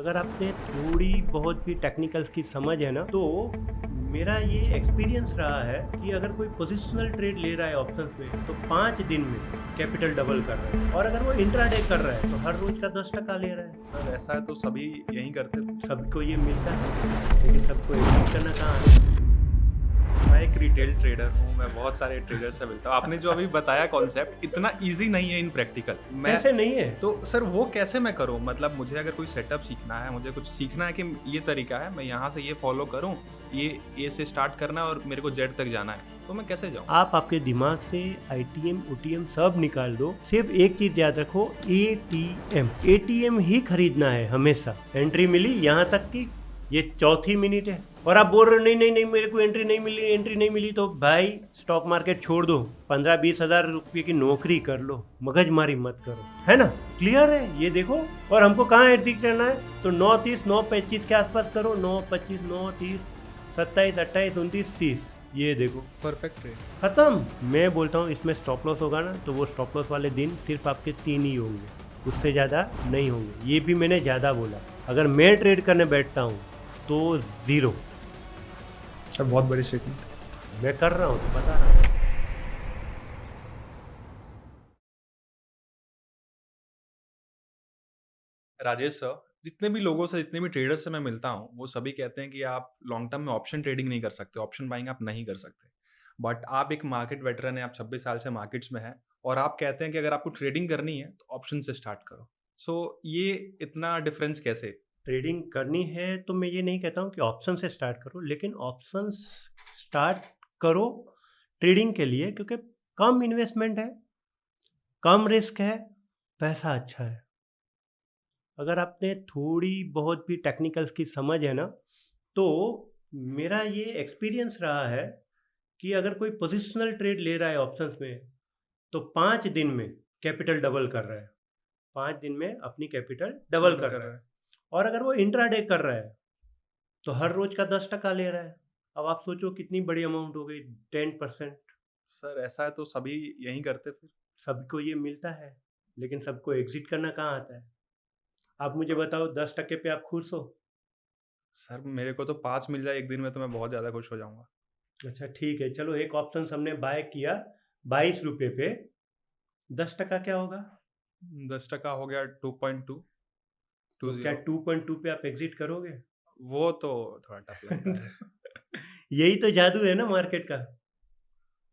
अगर आपने थोड़ी बहुत भी टेक्निकल्स की समझ है ना, तो मेरा ये एक्सपीरियंस रहा है कि अगर कोई पोजिशनल ट्रेड ले रहा है ऑप्शंस में, तो 5 दिन में कैपिटल डबल कर रहा है। और अगर वो इंट्राडे कर रहा है तो हर रोज का 10% ले रहा है। सर ऐसा है तो सभी यही करते हैं। सबको ये मिलता है, लेकिन सबको एग्जिट करना कहाँ है। मैं एक रिटेल ट्रेडर हूँ, मैं बहुत सारे ट्रेडर से मिलता हूँ। आपने जो अभी बताया कॉन्सेप्ट इतना ईज़ी नहीं है इन प्रैक्टिकल। मैं कैसे नहीं है। तो सर वो कैसे मैं करूँ? मतलब मुझे अगर कोई सेटअप सीखना है, मुझे कुछ सीखना है कि ये तरीका है, मैं यहाँ से ये फ़ॉलो करूँ, ये ए से स्टार्ट करना है और मेरे को जेड तक जाना है, तो मैं कैसे जाऊँ? आप आपके दिमाग से आईटीएम ओटीएम सब निकाल दो, सिर्फ एक चीज याद रखो, एटीएम। एटीएम ही खरीदना है हमेशा। एंट्री मिली यहाँ तक की ये चौथी मिनट है और आप बोल रहे हो नहीं नहीं नहीं मेरे को एंट्री नहीं मिली, तो भाई स्टॉक मार्केट छोड़ दो, 15-20 हजार रुपये की नौकरी कर लो, मगजमारी मत करो, है ना। क्लियर है ये देखो। और हमको कहाँ एग्जिट करना है, तो 9:30 9:25 के आसपास करो, 9:25 9:30 27 28 29 30, ये देखो परफेक्ट ट्रेड। खत्म। मैं बोलता हूँ इसमें स्टॉप लॉस होगा ना, तो वो स्टॉप लॉस वाले दिन सिर्फ आपके 3 ही होंगे, उससे ज़्यादा नहीं होंगे। ये भी मैंने ज़्यादा बोला। अगर मैं ट्रेड करने बैठता हूँ तो 0। सर बहुत बड़ी स्टेटमेंट। मैं कर रहा हूँ तो बता रहा हूँ। राजेश सर, जितने भी लोगों से, जितने भी ट्रेडर्स से मैं मिलता हूँ, वो सभी कहते हैं कि आप लॉन्ग टर्म में ऑप्शन ट्रेडिंग नहीं कर सकते, ऑप्शन बाइंग आप नहीं कर सकते। बट आप एक मार्केट वेटरन हैं, आप 26 साल से मार्केट्स में हैं और आप कहते हैं कि अगर आपको ट्रेडिंग करनी है तो ऑप्शन से स्टार्ट करो। सो ये इतना डिफरेंस कैसे? ट्रेडिंग करनी है तो मैं ये नहीं कहता हूँ कि ऑप्शन से स्टार्ट करो, लेकिन ऑप्शन स्टार्ट करो ट्रेडिंग के लिए, क्योंकि कम इन्वेस्टमेंट है, कम रिस्क है, पैसा अच्छा है। अगर आपने थोड़ी बहुत भी टेक्निकल्स की समझ है ना, तो मेरा ये एक्सपीरियंस रहा है कि अगर कोई पोजिशनल ट्रेड ले रहा है ऑप्शंस में, तो 5 दिन में कैपिटल डबल कर रहा है। 5 दिन में अपनी कैपिटल डबल डबल कर कर रहा रहा है। है। और अगर वो इंट्राडे कर रहा है तो हर रोज का 10% ले रहा है। अब आप सोचो कितनी बड़ी अमाउंट हो गई, 10%। सर ऐसा है तो सभी यही करते फिर। सबको ये मिलता है, लेकिन सबको एग्जिट करना कहाँ आता है। आप मुझे बताओ, 10% पे आप खुश हो। सर मेरे को तो 5 मिल जाए एक दिन में तो मैं बहुत ज़्यादा खुश हो जाऊँगा। अच्छा ठीक है, चलो एक ऑप्शन हमने बाय किया 22 रुपये पे, 10% क्या होगा। 10% हो गया 2.220। तो क्या 2.2 पे आप एग्जिट करोगे। वो तो थोड़ा टफ लगता है। यही तो जादू है ना मार्केट का।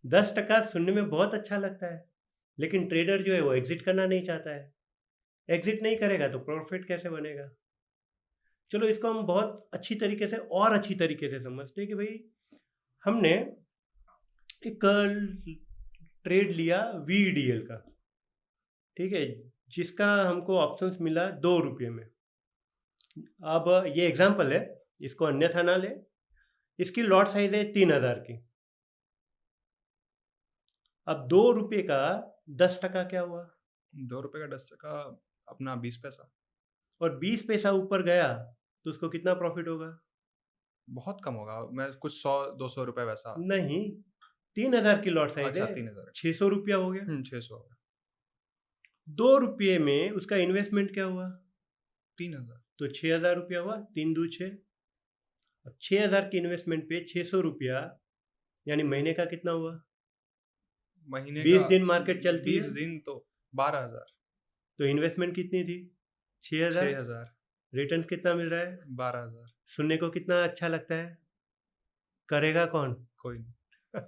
10% सुनने में बहुत अच्छा लगता है, लेकिन ट्रेडर जो है वो एग्जिट करना नहीं चाहता है। एग्जिट नहीं करेगा तो प्रॉफिट कैसे बनेगा। चलो इसको हम बहुत अच्छी तरीके से और अच्छी तरीके से समझते हैं कि भाई हमने एक ट्रेड लिया VDL का, ठीक है, जिसका हमको ऑप्शंस मिला 2 रुपये में। अब ये एग्जाम्पल है, इसको अन्यथा ना ले। इसकी लॉट साइज है 3,000 की। अब 2 रुपये का 10% क्या हुआ। ₹2 का 10% अपना 20 पैसा। और 20 पैसा ऊपर गया तो उसको कितना प्रॉफिट होगा। बहुत कम होगा, मैं कुछ 100-200 रुपए वैसा। नहीं, 3,000 की लॉट साइज अच्छा है, 3000। 600 रुपया हो गया। 600 होगा। 2 रुपये में उसका इन्वेस्टमेंट क्या हुआ, 3000। तो 6,000 रुपया हुआ। 3 दूनी 6। अब 6,000 की इन्वेस्टमेंट पे 600 रुपया, यानी महीने का कितना हुआ। महीने का 20 दिन मार्केट चलती है, 20 दिन तो 12,000। तो इन्वेस्टमेंट कितनी थी, 6,000। 6000। रिटर्न कितना मिल रहा है। 12,000। सुनने को कितना अच्छा लगता है, करेगा कौन। कोई नहीं।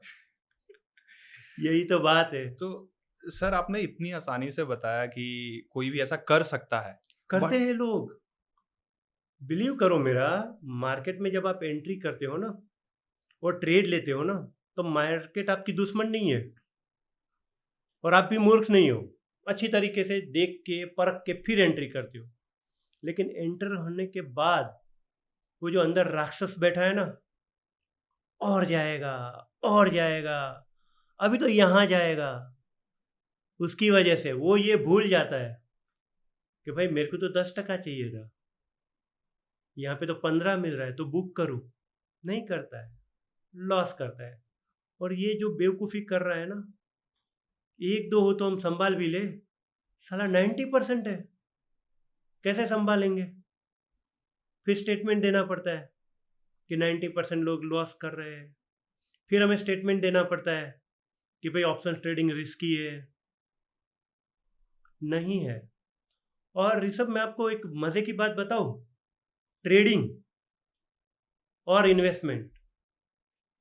यही तो बात है। तो सर आपने इतनी आसानी से बताया कि कोई भी ऐसा कर सकता है। करते बट हैं लोग, बिलीव करो मेरा। मार्केट में जब आप एंट्री करते हो ना और ट्रेड लेते हो ना, तो मार्केट आपकी दुश्मन नहीं है और आप भी मूर्ख नहीं हो। अच्छी तरीके से देख के परख के फिर एंट्री करते हो। लेकिन एंटर होने के बाद वो जो अंदर राक्षस बैठा है ना, और जाएगा और जाएगा, अभी तो यहाँ जाएगा, उसकी वजह से वो ये भूल जाता है कि भाई मेरे को तो 10% चाहिए था, यहाँ पे तो 15 मिल रहा है, तो बुक करूँ। नहीं करता है, लॉस करता है। और ये जो बेवकूफ़ी कर रहा है ना, एक दो हो तो हम संभाल भी ले, साला 90% है, कैसे संभालेंगे। फिर स्टेटमेंट देना पड़ता है कि 90% लोग लॉस कर रहे हैं। फिर हमें स्टेटमेंट देना पड़ता है कि भाई ऑप्शन ट्रेडिंग रिस्की है। नहीं है। और ऋषभ, मैं आपको एक मजे की बात बताऊं, ट्रेडिंग और इन्वेस्टमेंट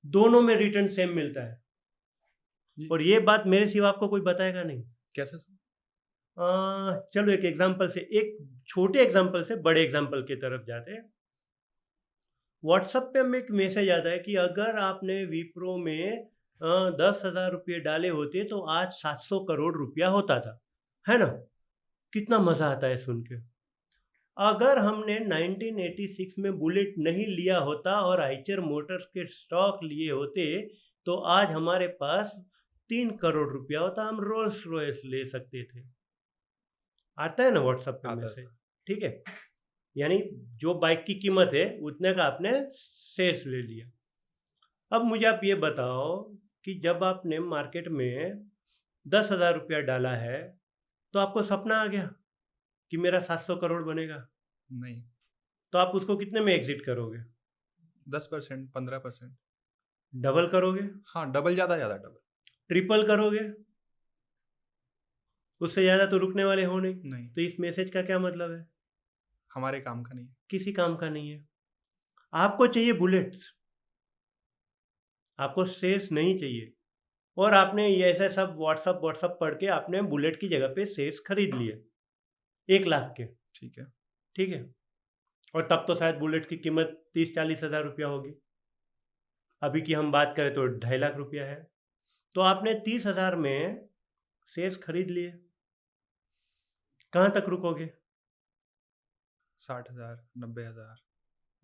दोनों में रिटर्न सेम मिलता है। जी। और ये बात मेरे सिवा आपको कोई बताएगा नहीं। कैसे सर? चलो एक एग्जांपल से, एक छोटे एग्जांपल से बड़े एग्जांपल की तरफ जाते हैं। व्हाट्सएप पे हमें एक मैसेज आता है कि अगर आपने विप्रो में 10,000 रुपये डाले होते तो आज 700 करोड़ रुपया होता था, है ना? कितना मजा आता है सुन के। अगर हमने 1986 में बुलेट नहीं लिया होता और आइचर मोटर्स के स्टॉक लिए होते तो आज हमारे पास 3 करोड़ रुपया होता, हम रोल्स रॉयस ले सकते थे। आता है ना व्हाट्सएप पे आता है मैसेज? सर। ठीक है। यानी जो बाइक की कीमत है उतने का आपने शेयर्स ले लिया। अब मुझे आप ये बताओ कि जब आपने मार्केट में 10,000 रुपया डाला है तो आपको सपना आ गया कि मेरा 700 करोड़ बनेगा, नहीं। तो आप उसको कितने में एग्जिट करोगे? 10%, 15%। डबल करोगे? हाँ, डबल, ज़्यादा डबल। ट्रिपल करोगे? उससे ज़्यादा तो रुकने वाले हो नहीं। नहीं, तो इस मैसेज का क्या मतलब है? हमारे काम का नहीं है। किसी काम का नहीं है। आपको चाहिए बुलेट्स, आपको शेयर्स नहीं चाहिए। और आपने ये ऐसा सब व्हाट्सअप पढ़ के आपने बुलेट की जगह पे शेयर्स खरीद लिए 1 लाख के। ठीक है। ठीक है। और तब तो शायद बुलेट की कीमत 30-40 हज़ार रुपया होगी। अभी की हम बात करें तो 2.5 लाख रुपया है। तो आपने 30,000 में शेयर्स खरीद लिए। कहाँ तक रुकोगे? 60,000, 90,000।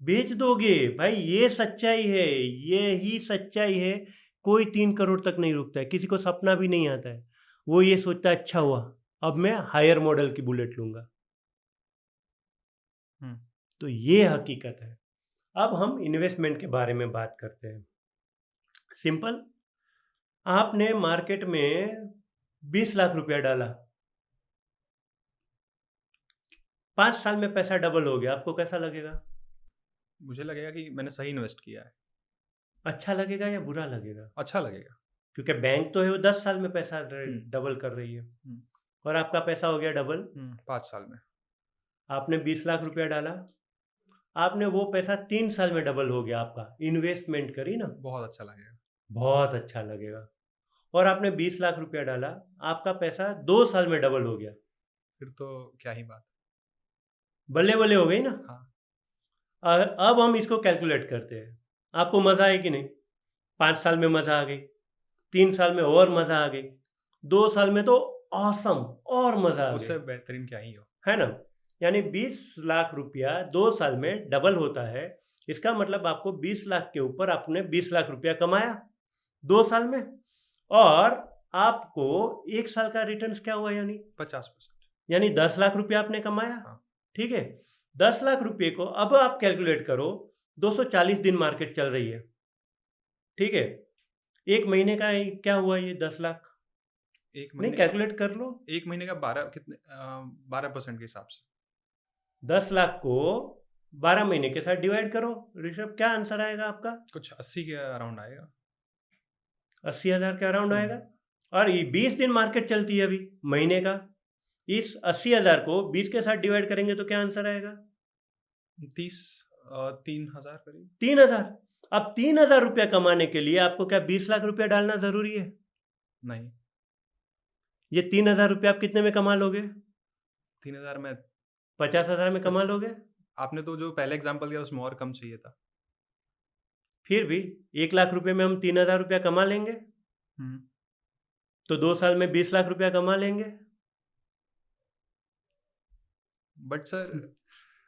बेच दोगे भाई, ये सच्चाई है, ये ही सच्चाई है। कोई 3 करोड़ तक नहीं रुकता है, किसी को सपना भी नहीं आता है। वो ये सोचता है अच्छा हुआ अब मैं हायर मॉडल की बुलेट लूंगा। हम्म। तो ये हकीकत है। अब हम इन्वेस्टमेंट के बारे में बात करते हैं। सिंपल, आपने मार्केट में 20 लाख रुपया डाला, 5 साल में पैसा डबल हो गया, आपको कैसा लगेगा? मुझे लगेगा कि मैंने सही इन्वेस्ट किया है। अच्छा लगेगा या बुरा लगेगा? अच्छा लगेगा। क्योंकि बैंक तो है वो 10 साल में पैसा हम्म। डबल कर रही है, हम्म। और आपका पैसा हो गया डबल। 5 साल में। आपने 20 लाख रुपया डाला, आपने वो पैसा 3 साल में डबल हो गया। आपका इन्वेस्टमेंट करी ना, बहुत अच्छा लगेगा। बहुत अच्छा लगेगा। और आपने 20 लाख रुपया डाला, आपका पैसा 2 साल में डबल हो गया। फिर तो क्या ही बात। बल्ले बल्ले हो गई ना। हाँ। अब हम इसको कैलकुलेट करते हैं। आपको मज़ा आए कि नहीं? 5 साल में मज़ा आ गई, 3 साल में और मज़ा आ गई, 2 साल में तो ऑसम और मज़ा आ उससे गई, बेहतरीन क्या ही हो। है ना? यानी 20 लाख रुपया 2 साल में डबल होता है। इसका मतलब आपको 20 लाख के ऊपर आपने 20 लाख रुपया कमाया 2 साल में, और आपको 1 साल का रिटर्न क्या हुआ? यानी 50%। यानी 10 लाख रुपया आपने कमाया। हाँ। ठीक है। 10 लाख रुपये को अब आप कैलकुलेट करो, 240 दिन मार्केट चल रही है। ठीक है। एक महीने का क्या हुआ ये 10 लाख? एक नहीं, महीने का कैलकुलेट कर लो। 12% के हिसाब से। 10 लाख को 12 महीने के साथ डिवाइड करो। ऋषभ, क्या आंसर आएगा आपका? कुछ 80 के अराउंड आएगा। 80,000 के अराउंड आएगा। और ये 20 दिन मार्केट चलती है अभी महीने का। इस 80,000 को 20 के साथ डिवाइड करेंगे तो क्या आंसर आएगा? 3,000 करीब। 3,000। अब 3,000 रुपया कमाने के लिए आपको क्या 20 लाख रुपया डालना जरूरी है? नहीं। ये 3,000 रुपया आप कितने में कमा लोगे? 3,000 में 50,000 में कमा लोगे। आपने तो जो पहले एग्जांपल दिया उसमें और कम चाहिए था। फिर भी 1 लाख रुपए में हम 3,000 रुपया कमा लेंगे, तो 2 साल में 20 लाख रुपया कमा लेंगे। बट सर,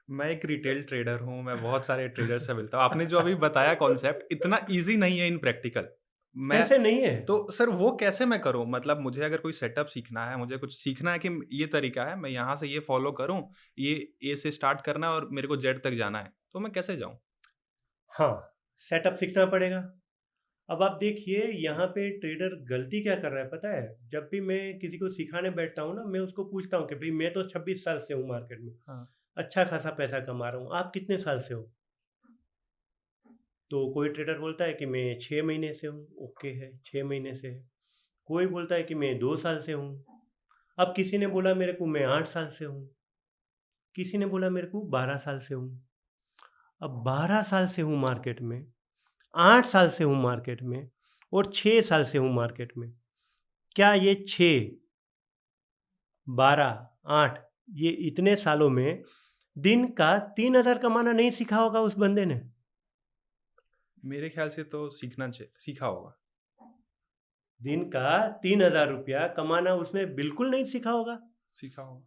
मैं एक रिटेल ट्रेडर हूँ, मैं बहुत सारे ट्रेडर से मिलता हूँ। आपने जो अभी बताया कॉन्सेप्ट इतना इजी नहीं है इन प्रैक्टिकल। कैसे नहीं है? तो सर वो कैसे मैं करूँ? मतलब मुझे अगर कोई सेटअप सीखना है, मुझे कुछ सीखना है कि ये तरीका है, मैं यहाँ से ये फॉलो करूँ, ये ए से स्टार्ट करना है और मेरे को जेड तक जाना है, तो मैं कैसे जाऊँ? हाँ, सेटअप सीखना पड़ेगा। अब आप देखिए यहाँ पे ट्रेडर गलती क्या कर रहा है पता है? जब भी मैं किसी को सिखाने बैठता हूँ ना, मैं उसको पूछता हूँ कि भाई मैं तो 26 साल से हूँ मार्केट में। हाँ। अच्छा खासा पैसा कमा रहा हूँ। आप कितने साल से हो? तो कोई ट्रेडर बोलता है कि मैं 6 महीने से हूँ, ओके है, 6 महीने से है। कोई बोलता है कि मैं 2 साल से हूँ। अब किसी ने बोला मेरे को मैं 8 साल से हूँ, किसी ने बोला मेरे को 12 साल से हूँ। अब 12 साल से हूँ मार्केट में, 8 साल से हूँ मार्केट में, और 6 साल से हूँ मार्केट में। क्या ये 6, 12, 8, ये इतने सालों में दिन का 3,000 कमाना नहीं सीखा होगा उस बंदे ने? मेरे ख्याल से तो सीखा होगा। दिन का 3,000 रुपया कमाना उसने बिल्कुल नहीं सीखा होगा। सीखा होगा।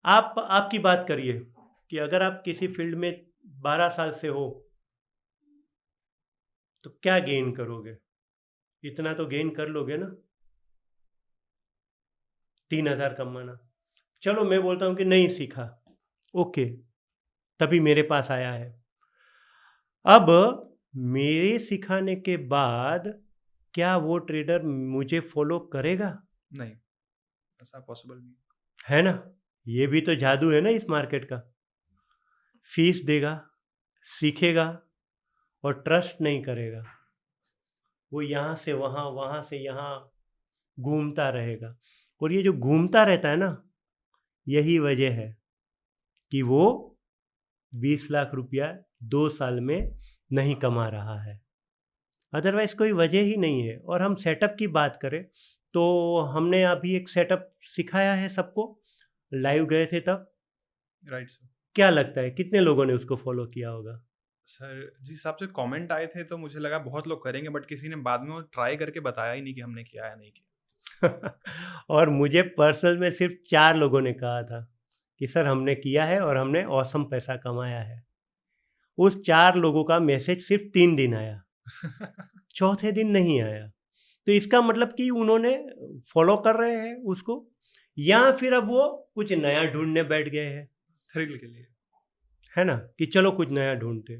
आप आपकी बात करिए कि अगर आप किसी फील्ड में 12 साल से हो तो क्या गेन करोगे? इतना तो गेन कर लोगे ना, 3,000 कमाना। चलो मैं बोलता हूँ कि नहीं सीखा, ओके, तभी मेरे पास आया है। अब मेरे सिखाने के बाद क्या वो ट्रेडर मुझे फॉलो करेगा? नहीं, ऐसा पॉसिबल नहीं। है ना? ये भी तो जादू है ना इस मार्केट का। फीस देगा, सीखेगा, और ट्रस्ट नहीं करेगा। वो यहाँ से वहाँ, वहाँ से यहाँ घूमता रहेगा। और ये जो घूमता रहता है ना, यही वजह है कि वो 20 लाख रुपया 2 साल में नहीं कमा रहा है। अदरवाइज कोई वजह ही नहीं है। और हम सेटअप की बात करें तो हमने अभी एक सेटअप सिखाया है सबको, लाइव गए थे तब। Right sir. क्या लगता है कितने लोगों ने उसको फॉलो किया होगा? सर जिस हिसाब से कमेंट आए थे तो मुझे लगा बहुत लोग करेंगे, बट किसी ने बाद में वो ट्राई करके बताया ही नहीं कि हमने किया या नहीं किया। और मुझे पर्सनल में सिर्फ 4 लोगों ने कहा था कि सर हमने किया है और हमने ऑसम पैसा कमाया है। उस 4 लोगों का मैसेज सिर्फ 3 दिन आया, चौथे दिन नहीं आया। तो इसका मतलब कि उन्होंने फॉलो कर रहे हैं उसको, या फिर अब वो कुछ नया ढूंढने बैठ गए हैं। थ्रिल के लिए। है ना, कि चलो कुछ नया ढूंढते।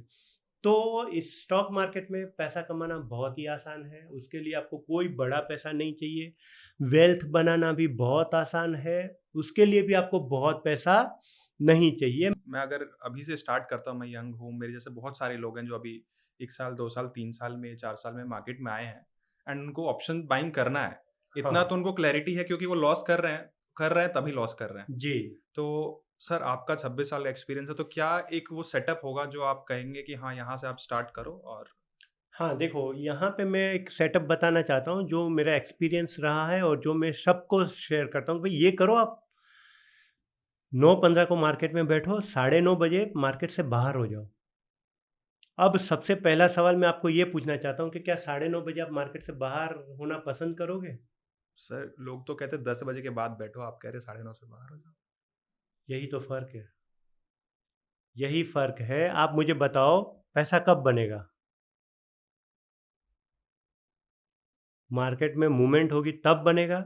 तो इस स्टॉक मार्केट में पैसा कमाना बहुत ही आसान है। उसके लिए आपको कोई बड़ा पैसा नहीं चाहिए। वेल्थ बनाना भी बहुत आसान है, उसके लिए भी आपको बहुत पैसा नहीं चाहिए। मैं अगर अभी से स्टार्ट करता हूँ, मैं यंग हूँ, मेरे जैसे बहुत सारे लोग हैं जो अभी 1 साल 2 साल 3 साल में 4 साल में मार्केट में आए हैं, एंड उनको ऑप्शन बाइंग करना है। इतना हाँ तो उनको क्लैरिटी है क्योंकि वो लॉस कर रहे हैं तभी लॉस कर रहे हैं। जी। तो सर आपका 26 साल का एक्सपीरियंस है, तो क्या एक वो सेटअप होगा जो आप कहेंगे कि हाँ यहाँ से आप स्टार्ट करो? और हाँ देखो, यहाँ पे मैं एक सेटअप बताना चाहता हूँ जो मेरा एक्सपीरियंस रहा है और जो मैं सबको शेयर करता हूँ। भाई ये करो आप, 9:15 को मार्केट में बैठो, 9:30 बजे मार्केट से बाहर हो जाओ। अब सबसे पहला सवाल मैं आपको ये पूछना चाहता हूँ कि क्या 9:30 बजे आप मार्केट से बाहर होना पसंद करोगे? सर लोग तो कहते हैं 10 बजे के बाद बैठो, आप कह रहे 9:30 से बाहर हो जाओ। यही तो फ़र्क है, यही फ़र्क है। आप मुझे बताओ, पैसा कब बनेगा? मार्केट में मूवमेंट होगी तब बनेगा,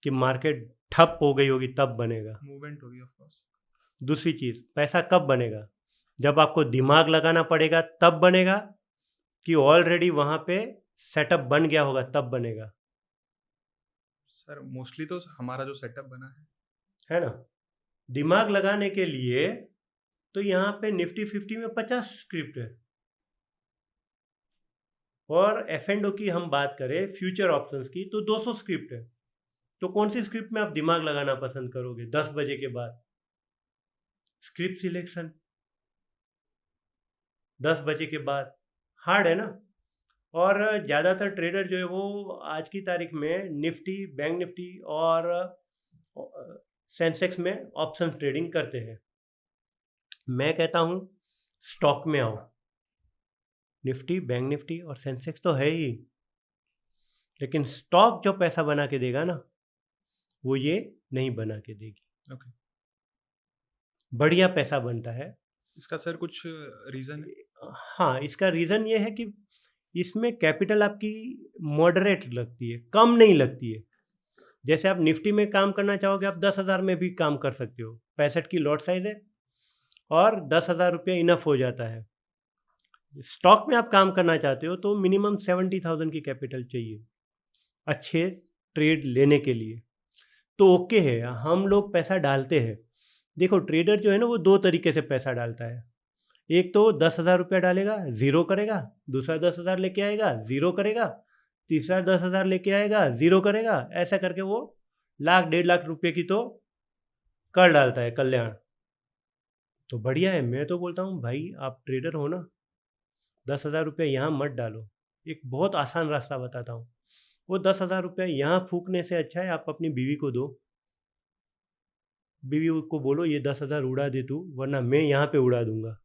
कि मार्केट ठप हो गई होगी तब बनेगा? मूवमेंट होगी ऑफ कोर्स। दूसरी चीज़, पैसा कब बनेगा? जब आपको दिमाग लगाना पड़ेगा तब बनेगा, कि ऑलरेडी वहाँ पे सेटअप बन गया होगा तब बनेगा? सर मोस्टली तो हमारा जो सेटअप बना है ना? दिमाग लगाने के लिए तो यहाँ पे निफ्टी 50 में 50 स्क्रिप्ट है। और एफ एंड ओ की हम बात करें, फ्यूचर ऑप्शंस की, तो 200 स्क्रिप्ट है। तो कौन सी स्क्रिप्ट में आप दिमाग लगाना पसंद करोगे 10 बजे के बाद? स्क्रिप्ट सिलेक्शन 10 बजे के बाद हार्ड है ना। और ज़्यादातर ट्रेडर जो है वो आज की तारीख में निफ्टी, बैंक निफ्टी और सेंसेक्स में ऑप्शन ट्रेडिंग करते हैं। मैं कहता हूँ स्टॉक में आओ। निफ्टी, बैंक निफ्टी और सेंसेक्स तो है ही, लेकिन स्टॉक जो पैसा बना के देगा ना, वो ये नहीं बना के देगी। ओके। बढ़िया पैसा बनता है। इसका सर कुछ रीज़न है? हाँ, इसका रीज़न ये है कि इसमें कैपिटल आपकी मॉडरेट लगती है, कम नहीं लगती है। जैसे आप निफ्टी में काम करना चाहोगे, आप 10,000 में भी काम कर सकते हो। 65 की लॉट साइज़ है और 10,000 रुपया इनफ हो जाता है। स्टॉक में आप काम करना चाहते हो तो मिनिमम 70,000 की कैपिटल चाहिए अच्छे ट्रेड लेने के लिए। तो ओके है, हम लोग पैसा डालते हैं, देखो ट्रेडर जो है ना वो दो तरीके से पैसा डालता है। एक तो 10,000 रुपया डालेगा, ज़ीरो करेगा। दूसरा 10,000 लेके आएगा, ज़ीरो करेगा। तीसरा 10,000 लेके आएगा, ज़ीरो करेगा। ऐसा करके वो लाख 1.5 लाख रुपये की तो कर डालता है कल्याण। तो बढ़िया है, मैं तो बोलता हूँ भाई आप ट्रेडर हो ना, 10,000 रुपया यहाँ मत डालो। एक बहुत आसान रास्ता बताता हूँ। वो 10,000 रुपया यहाँ फूकने से अच्छा है आप अपनी बीवी को दो। बीवी को बोलो ये 10,000 उड़ा दे तू, वरना मैं यहाँ पे उड़ा दूंगा।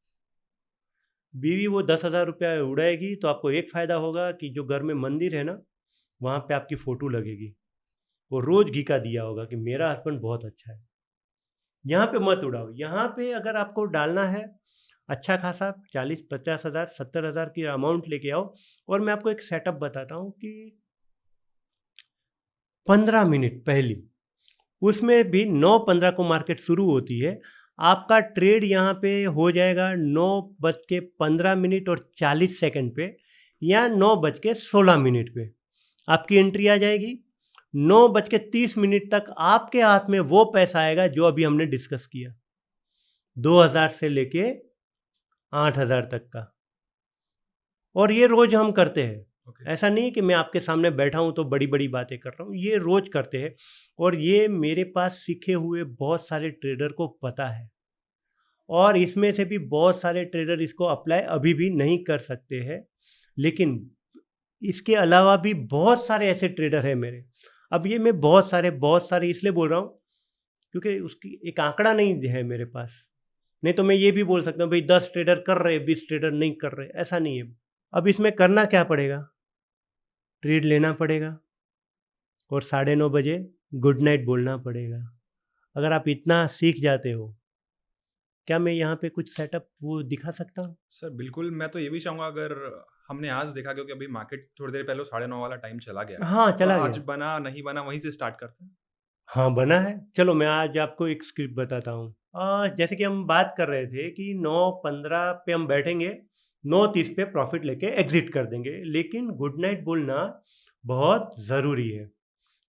बीवी वो 10,000 रुपया उड़ाएगी तो आपको एक फ़ायदा होगा कि जो घर में मंदिर है ना, वहाँ पे आपकी फ़ोटो लगेगी। वो रोज़ घी का दिया होगा कि मेरा हस्बैंड बहुत अच्छा है। यहाँ पे मत उड़ाओ। यहाँ पे अगर आपको डालना है अच्छा खासा 40-50 हज़ार 70 हज़ार की अमाउंट लेके आओ। और मैं आपको एक सेटअप बताता हूँ कि 15 मिनट पहली, उसमें भी 9:15 को मार्केट शुरू होती है। आपका ट्रेड यहाँ पे हो जाएगा 9:15 और 40 सेकंड पे, या 9:16 पे आपकी एंट्री आ जाएगी। 9:30 तक आपके हाथ में वो पैसा आएगा जो अभी हमने डिस्कस किया, 2,000 से लेके 8,000 तक का। और ये रोज हम करते हैं। ओके। ऐसा नहीं कि मैं आपके सामने बैठा हूँ तो बड़ी बड़ी बातें कर रहा हूँ, ये रोज करते हैं। और ये मेरे पास सीखे हुए बहुत सारे ट्रेडर को पता है, और इसमें से भी बहुत सारे ट्रेडर इसको अप्लाई अभी भी नहीं कर सकते हैं। लेकिन इसके अलावा भी बहुत सारे ऐसे ट्रेडर हैं मेरे। अब ये मैं बहुत सारे इसलिए बोल रहा हूँ क्योंकि उसकी एक आंकड़ा नहीं है मेरे पास। नहीं तो मैं ये भी बोल सकता हूँ भाई 10 ट्रेडर कर रहे, 20 ट्रेडर नहीं कर रहे, ऐसा नहीं है। अब इसमें करना क्या पड़ेगा, ट्रेड लेना पड़ेगा और 9:30 बजे गुड नाइट बोलना पड़ेगा। अगर आप इतना सीख जाते हो, क्या मैं यहाँ पे कुछ सेटअप वो दिखा सकता हूँ? सर बिल्कुल, मैं तो ये भी चाहूँगा, अगर हमने आज देखा क्योंकि अभी मार्केट थोड़ी देर पहले 9:30 वाला टाइम चला गया, हाँ, तो चला आज गया। बना नहीं बना वहीं से स्टार्ट करते हैं। हाँ, बना है। चलो मैं आज आपको एक स्क्रिप्ट बताता हूँ। जैसे कि हम बात कर रहे थे कि 9:15 पे हम बैठेंगे, 9:30 पे प्रॉफिट लेके एग्जिट कर देंगे। लेकिन गुड नाइट बोलना बहुत ज़रूरी है।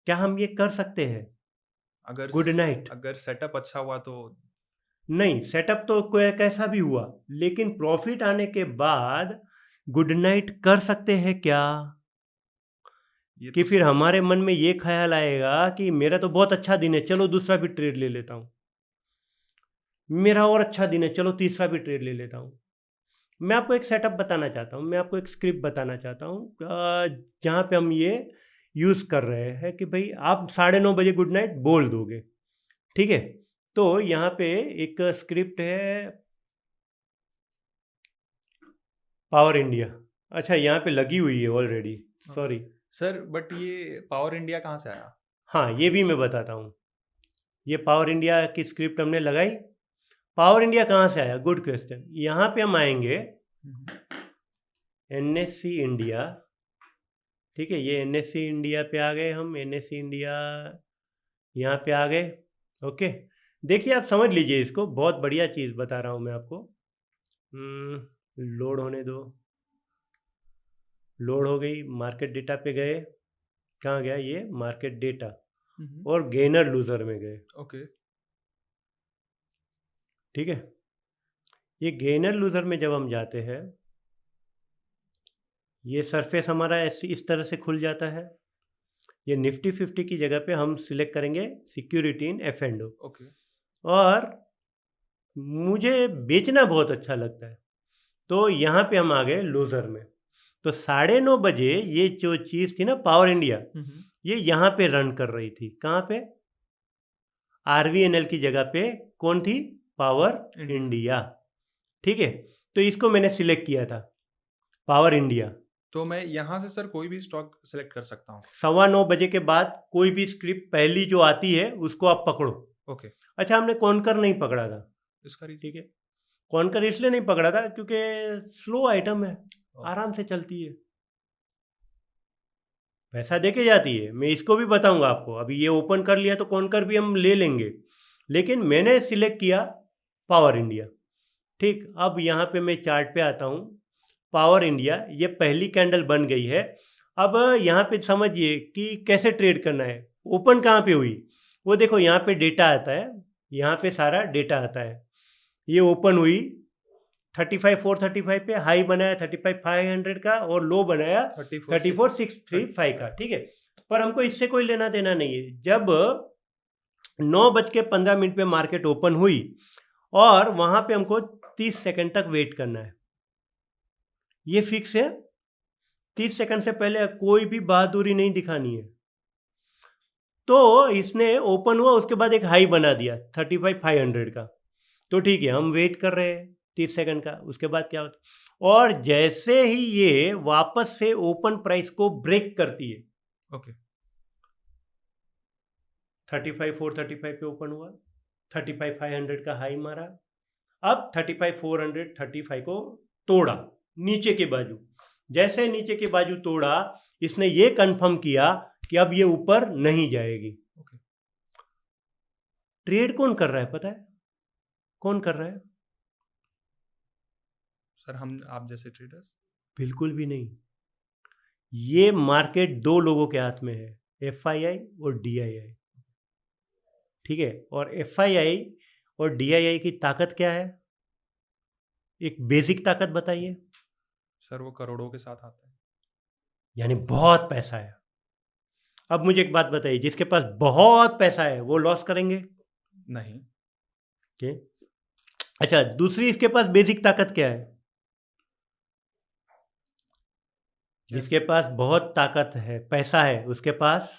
क्या हम ये कर सकते हैं? अगर गुड नाइट। अगर सेटअप अच्छा हुआ तो नहीं, सेटअप तो कोई कैसा भी हुआ, लेकिन प्रॉफिट आने के बाद गुड नाइट कर सकते हैं क्या? ये कि तो फिर हमारे मन में ये ख्याल आएगा कि मेरा तो बहुत अच्छा दिन है, चलो दूसरा भी ट्रेड ले लेता हूँ। मेरा और अच्छा दिन है, चलो तीसरा भी ट्रेड ले लेता हूँ। मैं आपको एक सेटअप बताना चाहता हूँ, मैं आपको एक स्क्रिप्ट बताना चाहता हूँ, जहाँ पे हम ये यूज़ कर रहे हैं कि भाई आप 9:30 बजे गुड नाइट बोल दोगे, ठीक है? तो यहाँ पे एक स्क्रिप्ट है, पावर इंडिया। अच्छा, यहाँ पे लगी हुई है ऑलरेडी, सॉरी। सर, बट ये पावर इंडिया कहाँ से आया? हाँ, ये भी मैं बताता हूँ। ये पावर इंडिया की स्क्रिप्ट हमने लगाई। पावर इंडिया कहाँ से आया? Good question. यहाँ पे हम आएंगे एनएससी इंडिया, ठीक है? ये एनएससी इंडिया पे आ गए हम, एनएससी इंडिया यहाँ पे आ गए। ओके, देखिए आप समझ लीजिए इसको, बहुत बढ़िया चीज़ बता रहा हूँ मैं आपको। लोड होने दो। लोड हो गई, मार्केट डेटा पे गए। कहाँ गया ये? मार्केट डेटा, और गेनर लूजर में गए। ओके। ठीक है, ये गेनर लूजर में जब हम जाते हैं, ये सरफेस हमारा ऐसे इस तरह से खुल जाता है। ये निफ्टी 50 की जगह पे हम सिलेक्ट करेंगे security in F and O. Okay. और मुझे बेचना बहुत अच्छा लगता है, तो यहाँ पे हम आ गए लूजर में। तो 9:30 बजे ये जो चीज़ थी ना पावर इंडिया, ये यहाँ पे रन कर रही थी। कहाँ पे? आरवीएनएल की जगह पे कौन थी? Power India. इंडिया। ठीक है, तो इसको मैंने सिलेक्ट किया था, पावर इंडिया। तो मैं यहाँ से सर कोई भी स्टॉक सेलेक्ट कर सकता हूँ? 9:15 के बाद कोई भी स्क्रिप्ट पहली जो आती है उसको आप पकड़ो। ओके। अच्छा, हमने कॉन्कर नहीं पकड़ा था, इसका रीजन? ठीक है? कॉन्कर इसलिए नहीं पकड़ा था क्योंकि स्लो आइटम है, आराम से चलती है, पैसा दे के जाती है। मैं इसको भी बताऊंगा आपको। अभी ये ओपन कर लिया तो कॉन्कर भी हम ले लेंगे, लेकिन मैंने सिलेक्ट किया पावर इंडिया। ठीक, अब यहाँ पे मैं चार्ट पे आता हूँ। पावर इंडिया ये पहली कैंडल बन गई है। अब यहाँ पे समझिए कि कैसे ट्रेड करना है। ओपन कहाँ पे हुई वो देखो, यहाँ पे डेटा आता है, यहाँ पे सारा डेटा आता है। ये ओपन हुई 35,435 पे, हाई बनाया 35,500 का और लो बनाया 34,635 का, ठीक है। पर हमको इससे कोई लेना देना नहीं है। जब 9:15 पे मार्केट ओपन हुई और वहां पे हमको 30 सेकंड तक वेट करना है, ये फिक्स है। 30 सेकंड से पहले कोई भी बहादुरी नहीं दिखानी है। तो इसने ओपन हुआ, उसके बाद एक हाई बना दिया 35,500 का, तो ठीक है, हम वेट कर रहे हैं 30 सेकंड का। उसके बाद क्या होता, और जैसे ही ये वापस से ओपन प्राइस को ब्रेक करती है, ओके 35,435 पे ओपन हुआ, 35,500 का हाई मारा, अब 35,435 को तोड़ा नीचे के बाजू। जैसे नीचे के बाजू तोड़ा, इसने ये कंफर्म किया कि अब ये ऊपर नहीं जाएगी। ओके ट्रेड कौन कर रहा है पता है? कौन कर रहा है? सर हम आप जैसे ट्रेडर्स? बिल्कुल भी नहीं। ये मार्केट दो लोगों के हाथ में है, एफआईआई और डीआईआई, ठीक है। और एफआईआई और डीआईआई की ताकत क्या है? एक बेसिक ताकत बताइए। सर वो करोड़ों के साथ आते हैं। यानी बहुत पैसा है। अब मुझे एक बात बताइए, जिसके पास बहुत पैसा है वो लॉस करेंगे? नहीं। ओके, अच्छा, दूसरी इसके पास बेसिक ताकत क्या है? जिसके पास बहुत ताकत है, पैसा है, उसके पास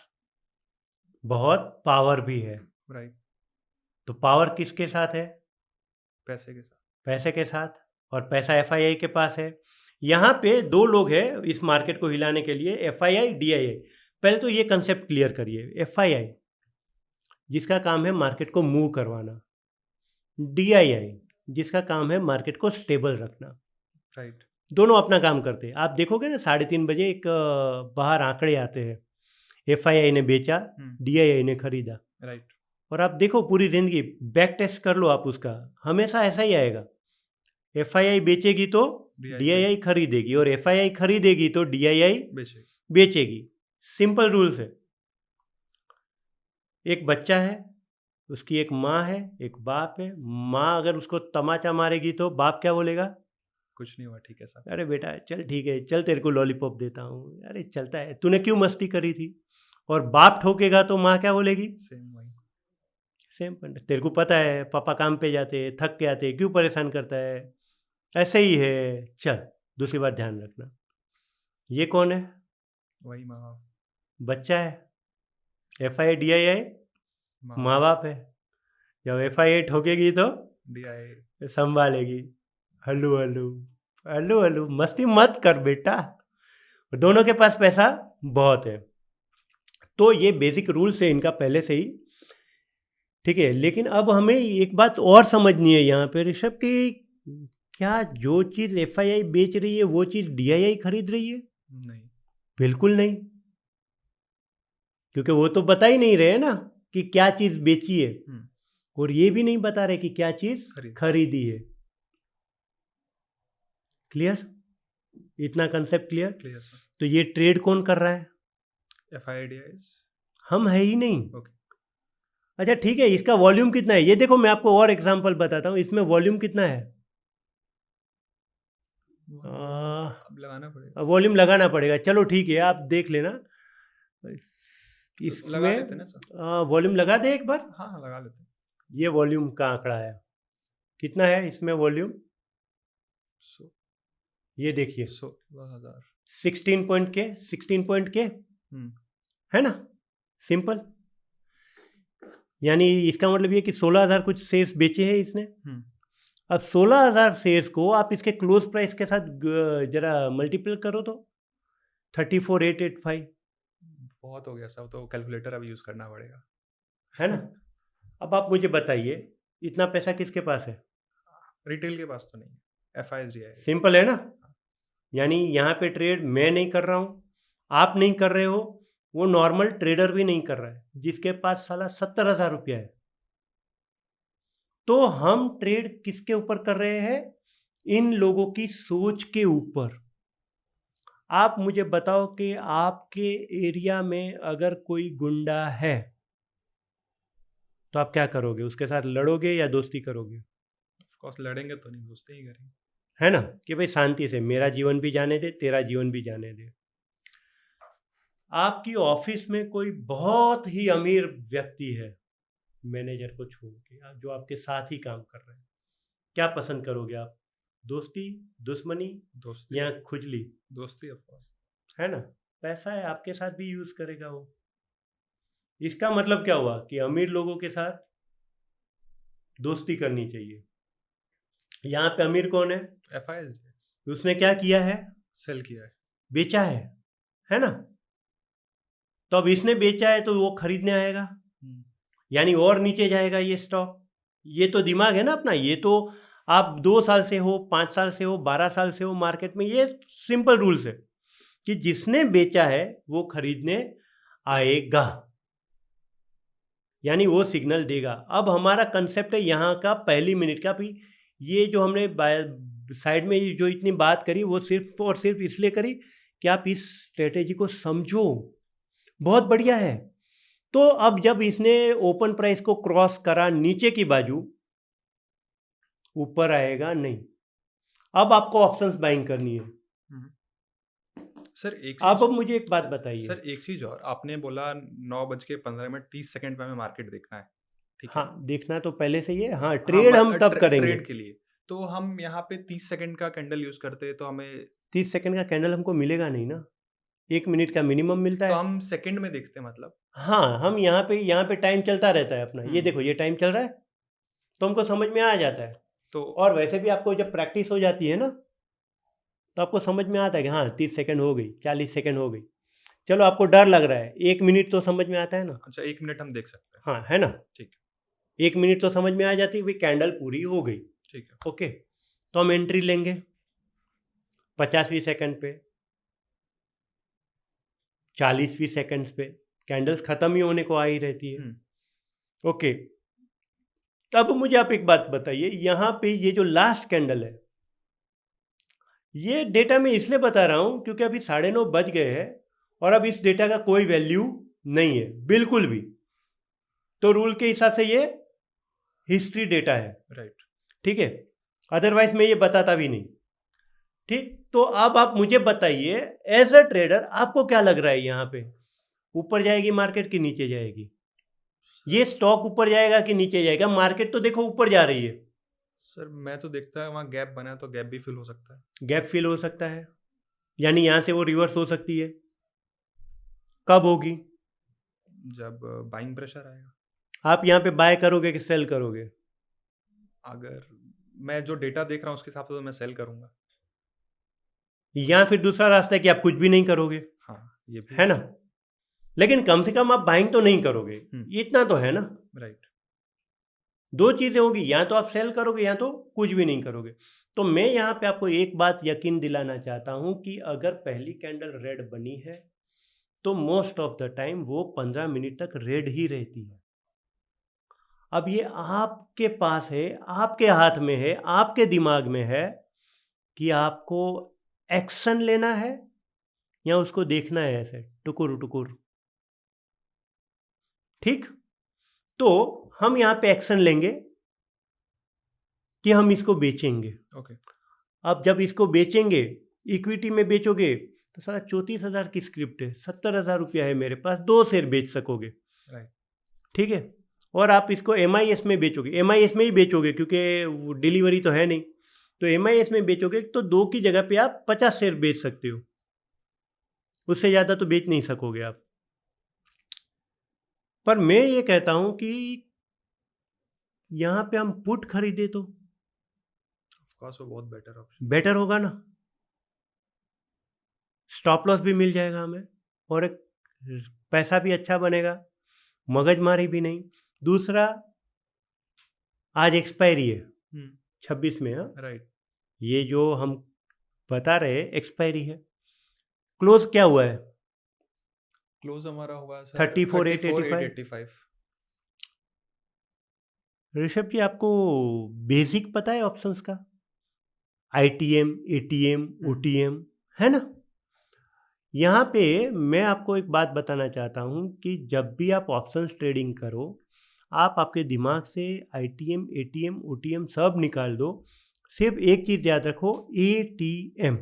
बहुत पावर भी है। राइट। तो पावर किसके साथ है? पैसे के साथ। पैसे के साथ। और पैसा एफआईआई के पास है। यहाँ पे दो लोग हैं इस मार्केट को हिलाने के लिए, एफआईआई डीआईआई। पहले तो ये कंसेप्ट क्लियर करिए। एफआईआई जिसका काम है मार्केट को मूव करवाना, डीआईआई जिसका काम है मार्केट को स्टेबल रखना। राइट। दोनों अपना काम करते हैं। आप देखोगे ना 3:30 बजे एक बाहर आंकड़े आते हैं, एफआईआई ने बेचा, डीआईआई ने खरीदा। राइट। और आप देखो पूरी जिंदगी बैक टेस्ट कर लो आप उसका, हमेशा ऐसा ही आएगा। एफआईआई बेचेगी तो डीआईआई खरीदेगी, और एफआईआई खरीदेगी तो डीआईआई बेचेगी। सिंपल रूल्स है। एक बच्चा है, उसकी एक माँ है, एक बाप है। माँ अगर उसको तमाचा मारेगी तो बाप क्या बोलेगा? कुछ नहीं हुआ, ठीक है सर। अरे बेटा चल, ठीक है, चल तेरे को लॉलीपॉप देता हूँ, अरे चलता है, तूने क्यों मस्ती करी थी। और बाप ठोकेगा तो माँ क्या बोलेगी? सेम वही। सेम पंडित, तेरे को पता है पापा काम पे जाते हैं, थक के आते हैं, क्यों परेशान करता है, ऐसे ही है, चल। दूसरी बात ध्यान रखना, ये कौन है? वही माँ बाप। बच्चा है। एफआईआई डीआईआई माँ बाप है। जब एफआईआई ठोकेगी तो डीआईआई संभालेगी। हल्लू हल्लू हल्लू हल्लू, मस्ती मत कर बेटा, दोनों के पास पैसा बहुत है। तो ये बेसिक रूल्स है इनका पहले से ही, ठीक है। लेकिन अब हमें एक बात और समझनी है यहाँ पे ऋषभ, कि क्या जो चीज़ एफआईआई बेच रही है वो चीज़ डीआईआई खरीद रही है? नहीं। बिल्कुल नहीं, क्योंकि वो तो बता ही नहीं रहे ना कि क्या चीज़ बेची है, और ये भी नहीं बता रहे कि क्या चीज़ खरीदी है। क्लियर? इतना कंसेप्ट क्लियर? Clear sir. तो ये ट्रेड कौन कर रहा है? FII DII. हम है ही नहीं। ओके। अच्छा ठीक है, इसका वॉल्यूम कितना है ये देखो, मैं आपको और एग्जांपल बताता हूँ। इसमें वॉल्यूम कितना है? अब लगाना पड़ेगा। वॉल्यूम लगाना पड़ेगा, चलो ठीक है, आप देख लेना। लगा लेते ना सर। वॉल्यूम लगा दे एक बार। हाँ हाँ लगा लेते। ये वॉल्यूम का आंकड़ा है, कितना है इसमें वॉल्यूम? ये देखिए 16,000। 16 पॉइंट के, 16 पॉइंट के, है ना, सिंपल। यानी इसका मतलब ये कि 16,000 कुछ शेयर्स बेचे हैं इसने। अब 16,000 शेयर्स को आप इसके क्लोज प्राइस के साथ जरा मल्टीपल करो तो 34,885। बहुत हो गया सर, तो कैलकुलेटर अब यूज करना पड़ेगा, है ना। अब आप मुझे बताइए, इतना पैसा किसके पास है? रिटेल के पास तो नहीं है, एफआईआई डीआईआई। सिंपल है ना। यानी यहाँ पे ट्रेड मैं नहीं कर रहा हूँ, आप नहीं कर रहे हो, वो नॉर्मल ट्रेडर भी नहीं कर रहा है, जिसके पास साला 70,000 रुपया है। तो हम ट्रेड किसके ऊपर कर रहे हैं? इन लोगों की सोच के ऊपर। आप मुझे बताओ कि आपके एरिया में अगर कोई गुंडा है, तो आप क्या करोगे? उसके साथ लड़ोगे या दोस्ती करोगे? ऑफ कोर्स लड़ेंगे तो नहीं, दोस्ती ही करेंगे। है ना? कि भाई शांति से मेरा जीवन भी जाने दे, तेरा जीवन भी जाने दे। आपकी ऑफिस में कोई बहुत ही अमीर व्यक्ति है, मैनेजर को छोड़ के, जो आपके साथ ही काम कर रहे हैं, क्या पसंद करोगे आप? दोस्ती, दुश्मनी दोस्ती, या खुजली? दोस्ती ऑफ कोर्स। है ना? पैसा है, आपके साथ भी यूज करेगा वो। इसका मतलब क्या हुआ कि अमीर लोगों के साथ दोस्ती करनी चाहिए। यहाँ पे अमीर कौन है? FIS उसने क्या किया है? सेल किया है। बेचा है ना? तो अब इसने बेचा है तो वो खरीदने आएगा, यानी और नीचे जाएगा ये स्टॉक। ये तो दिमाग है ना अपना। ये तो आप 2 साल से हो, 5 साल से हो, 12 साल से हो मार्केट में, ये सिंपल रूल्स है कि जिसने बेचा है वो खरीदने आएगा, यानी वो सिग्नल देगा। अब हमारा कंसेप्ट है यहाँ का पहली मिनट का भी। ये जो हमने साइड में जो इतनी बात करी वो सिर्फ और सिर्फ इसलिए करी कि आप इस स्ट्रेटेजी को समझो। बहुत बढ़िया है। तो अब जब इसने ओपन प्राइस को क्रॉस करा नीचे की बाजू, ऊपर आएगा नहीं। अब आपको ऑप्शंस बाइंग करनी है। सर एक अब चीज, मुझे एक बात बताइए। सर एक चीज और, आपने बोला 9:15 पे हमें मार्केट देखना है, ठीक है? हाँ, देखना तो पहले से ही है। हाँ, हाँ, ट्रेड हम तब करेंगे। ट्रेड के लिए तो हम यहाँ पे 30 सेकंड का कैंडल यूज करते हैं, तो हमें 30 सेकंड का कैंडल हमको मिलेगा नहीं ना, 1 मिनट का मिनिमम मिलता तो है। हम सेकंड में देखते हैं मतलब। हाँ, हम यहाँ पे टाइम चलता रहता है अपना। ये देखो, ये टाइम चल रहा है तो हमको समझ में आ जाता है। तो और वैसे भी आपको जब प्रैक्टिस हो जाती है ना, तो आपको समझ में आता है कि हाँ 30 सेकंड हो गई, 40 सेकंड हो गई। चलो, आपको डर लग रहा है, 1 मिनट तो समझ में आता है ना। अच्छा, 1 मिनट हम देख सकते हैं। हाँ, है ना? ठीक 1 मिनट तो समझ में आ जाती है भाई, कैंडल पूरी हो गई। ठीक है। ओके, तो हम एंट्री लेंगे 50वीं सेकंड पे, 40वीं सेकंड्स पे। कैंडल्स खत्म ही होने को आ ही रहती है। ओके, अब मुझे आप एक बात बताइए, यहाँ पे ये जो लास्ट कैंडल है, ये डेटा मैं इसलिए बता रहा हूँ क्योंकि अभी 9:30 बज गए हैं और अब इस डेटा का कोई वैल्यू नहीं है बिल्कुल भी। तो रूल के हिसाब से ये हिस्ट्री डेटा है, राइट। ठीक है? अदरवाइज मैं ये बताता भी नहीं। ठीक, तो अब आप मुझे बताइए, एज अ ट्रेडर आपको क्या लग रहा है यहाँ पे? ऊपर जाएगी मार्केट कि नीचे जाएगी? ये स्टॉक ऊपर जाएगा कि नीचे जाएगा? मार्केट तो देखो ऊपर जा रही है। सर मैं तो देखता है वहाँ गैप बना है, तो गैप भी फिल हो सकता है। गैप फिल हो सकता है, यानी यहाँ से वो रिवर्स हो सकती है। कब होगी? जब बाइंग प्रेशर आएगा। आप यहाँ पे बाय करोगे कि सेल करोगे? अगर मैं जो डेटा देख रहा हूँ उसके हिसाब से तो मैं सेल करूंगा। या फिर दूसरा रास्ता है कि आप कुछ भी नहीं करोगे, हाँ, ये भी है ना? लेकिन कम से कम आप बाइंग तो नहीं करोगे, इतना तो है ना? राइट। 2 चीज़ें होगी, या तो आप सेल करोगे या तो कुछ भी नहीं करोगे। तो मैं यहाँ पे आपको एक बात यकीन दिलाना चाहता हूँ कि अगर पहली कैंडल रेड बनी है तो मोस्ट ऑफ द टाइम वो 15 मिनट तक रेड ही रहती है। अब ये आपके पास है, आपके हाथ में है, आपके दिमाग में है कि आपको एक्शन लेना है या उसको देखना है ऐसे टुकुर टुकुर। ठीक, तो हम यहाँ पे एक्शन लेंगे कि हम इसको बेचेंगे। ओके। अब जब इसको बेचेंगे, इक्विटी में बेचोगे तो सारा 34,000 की स्क्रिप्ट है, 70,000 रुपया है मेरे पास, 2 शेयर बेच सकोगे। राइट। ठीक है, और आप इसको MIS में बेचोगे, MIS में ही बेचोगे क्योंकि डिलीवरी तो है नहीं। तो MIS में बेचोगे तो 2 की जगह पे आप 50 शेयर बेच सकते हो, उससे ज़्यादा तो बेच नहीं सकोगे आप। पर मैं ये कहता हूँ कि यहाँ पे हम पुट खरीदे तो ऑफ कोर्स वो बहुत बेटर ऑप्शन। बेटर होगा ना, स्टॉप लॉस भी मिल जाएगा हमें और एक पैसा भी अच्छा बनेगा, मगजमारी भी नहीं। दूसरा, आज एक्सपायरी है 26 में। हाँ, राइट। ये जो हम बता रहे एक्सपायरी है। क्लोज क्या हुआ है? क्लोज हमारा हुआ सर 34,885। ऋषभ जी, आपको बेसिक पता है ऑप्शंस का? ITM, ATM, OTM, है ना? यहाँ पे मैं आपको एक बात बताना चाहता हूँ कि जब भी आप ऑप्शंस ट्रेडिंग करो, आप आपके दिमाग से ITM, ATM, OTM सब निकाल दो। सिर्फ एक चीज़ याद रखो, ATM।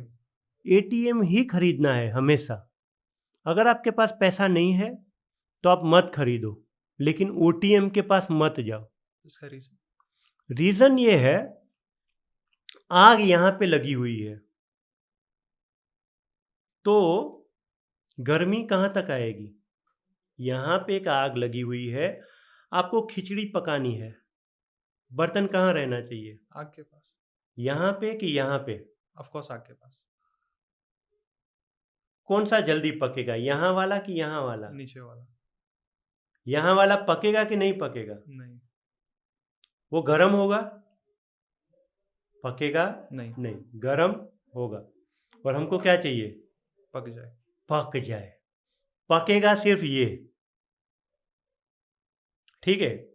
ATM ही खरीदना है हमेशा। अगर आपके पास पैसा नहीं है तो आप मत खरीदो, लेकिन OTM के पास मत जाओ। इसका रीजन? रीज़न ये है, आग यहाँ पे लगी हुई है, तो गर्मी कहाँ तक आएगी? यहाँ पे एक आग लगी हुई है, आपको खिचड़ी पकानी है, बर्तन कहाँ रहना चाहिए? आग के पास। यहाँ पे कि यहाँ पे? ऑफ कोर्स आग के पास। कौन सा जल्दी पकेगा, यहाँ वाला कि यहाँ वाला? नीचे वाला। यहाँ वाला पकेगा कि नहीं पकेगा? नहीं। वो गरम होगा, पकेगा नहीं। नहीं, गरम होगा। और हमको क्या चाहिए? पक जाए। पक जाए। पकेगा सिर्फ ये, ठीक है?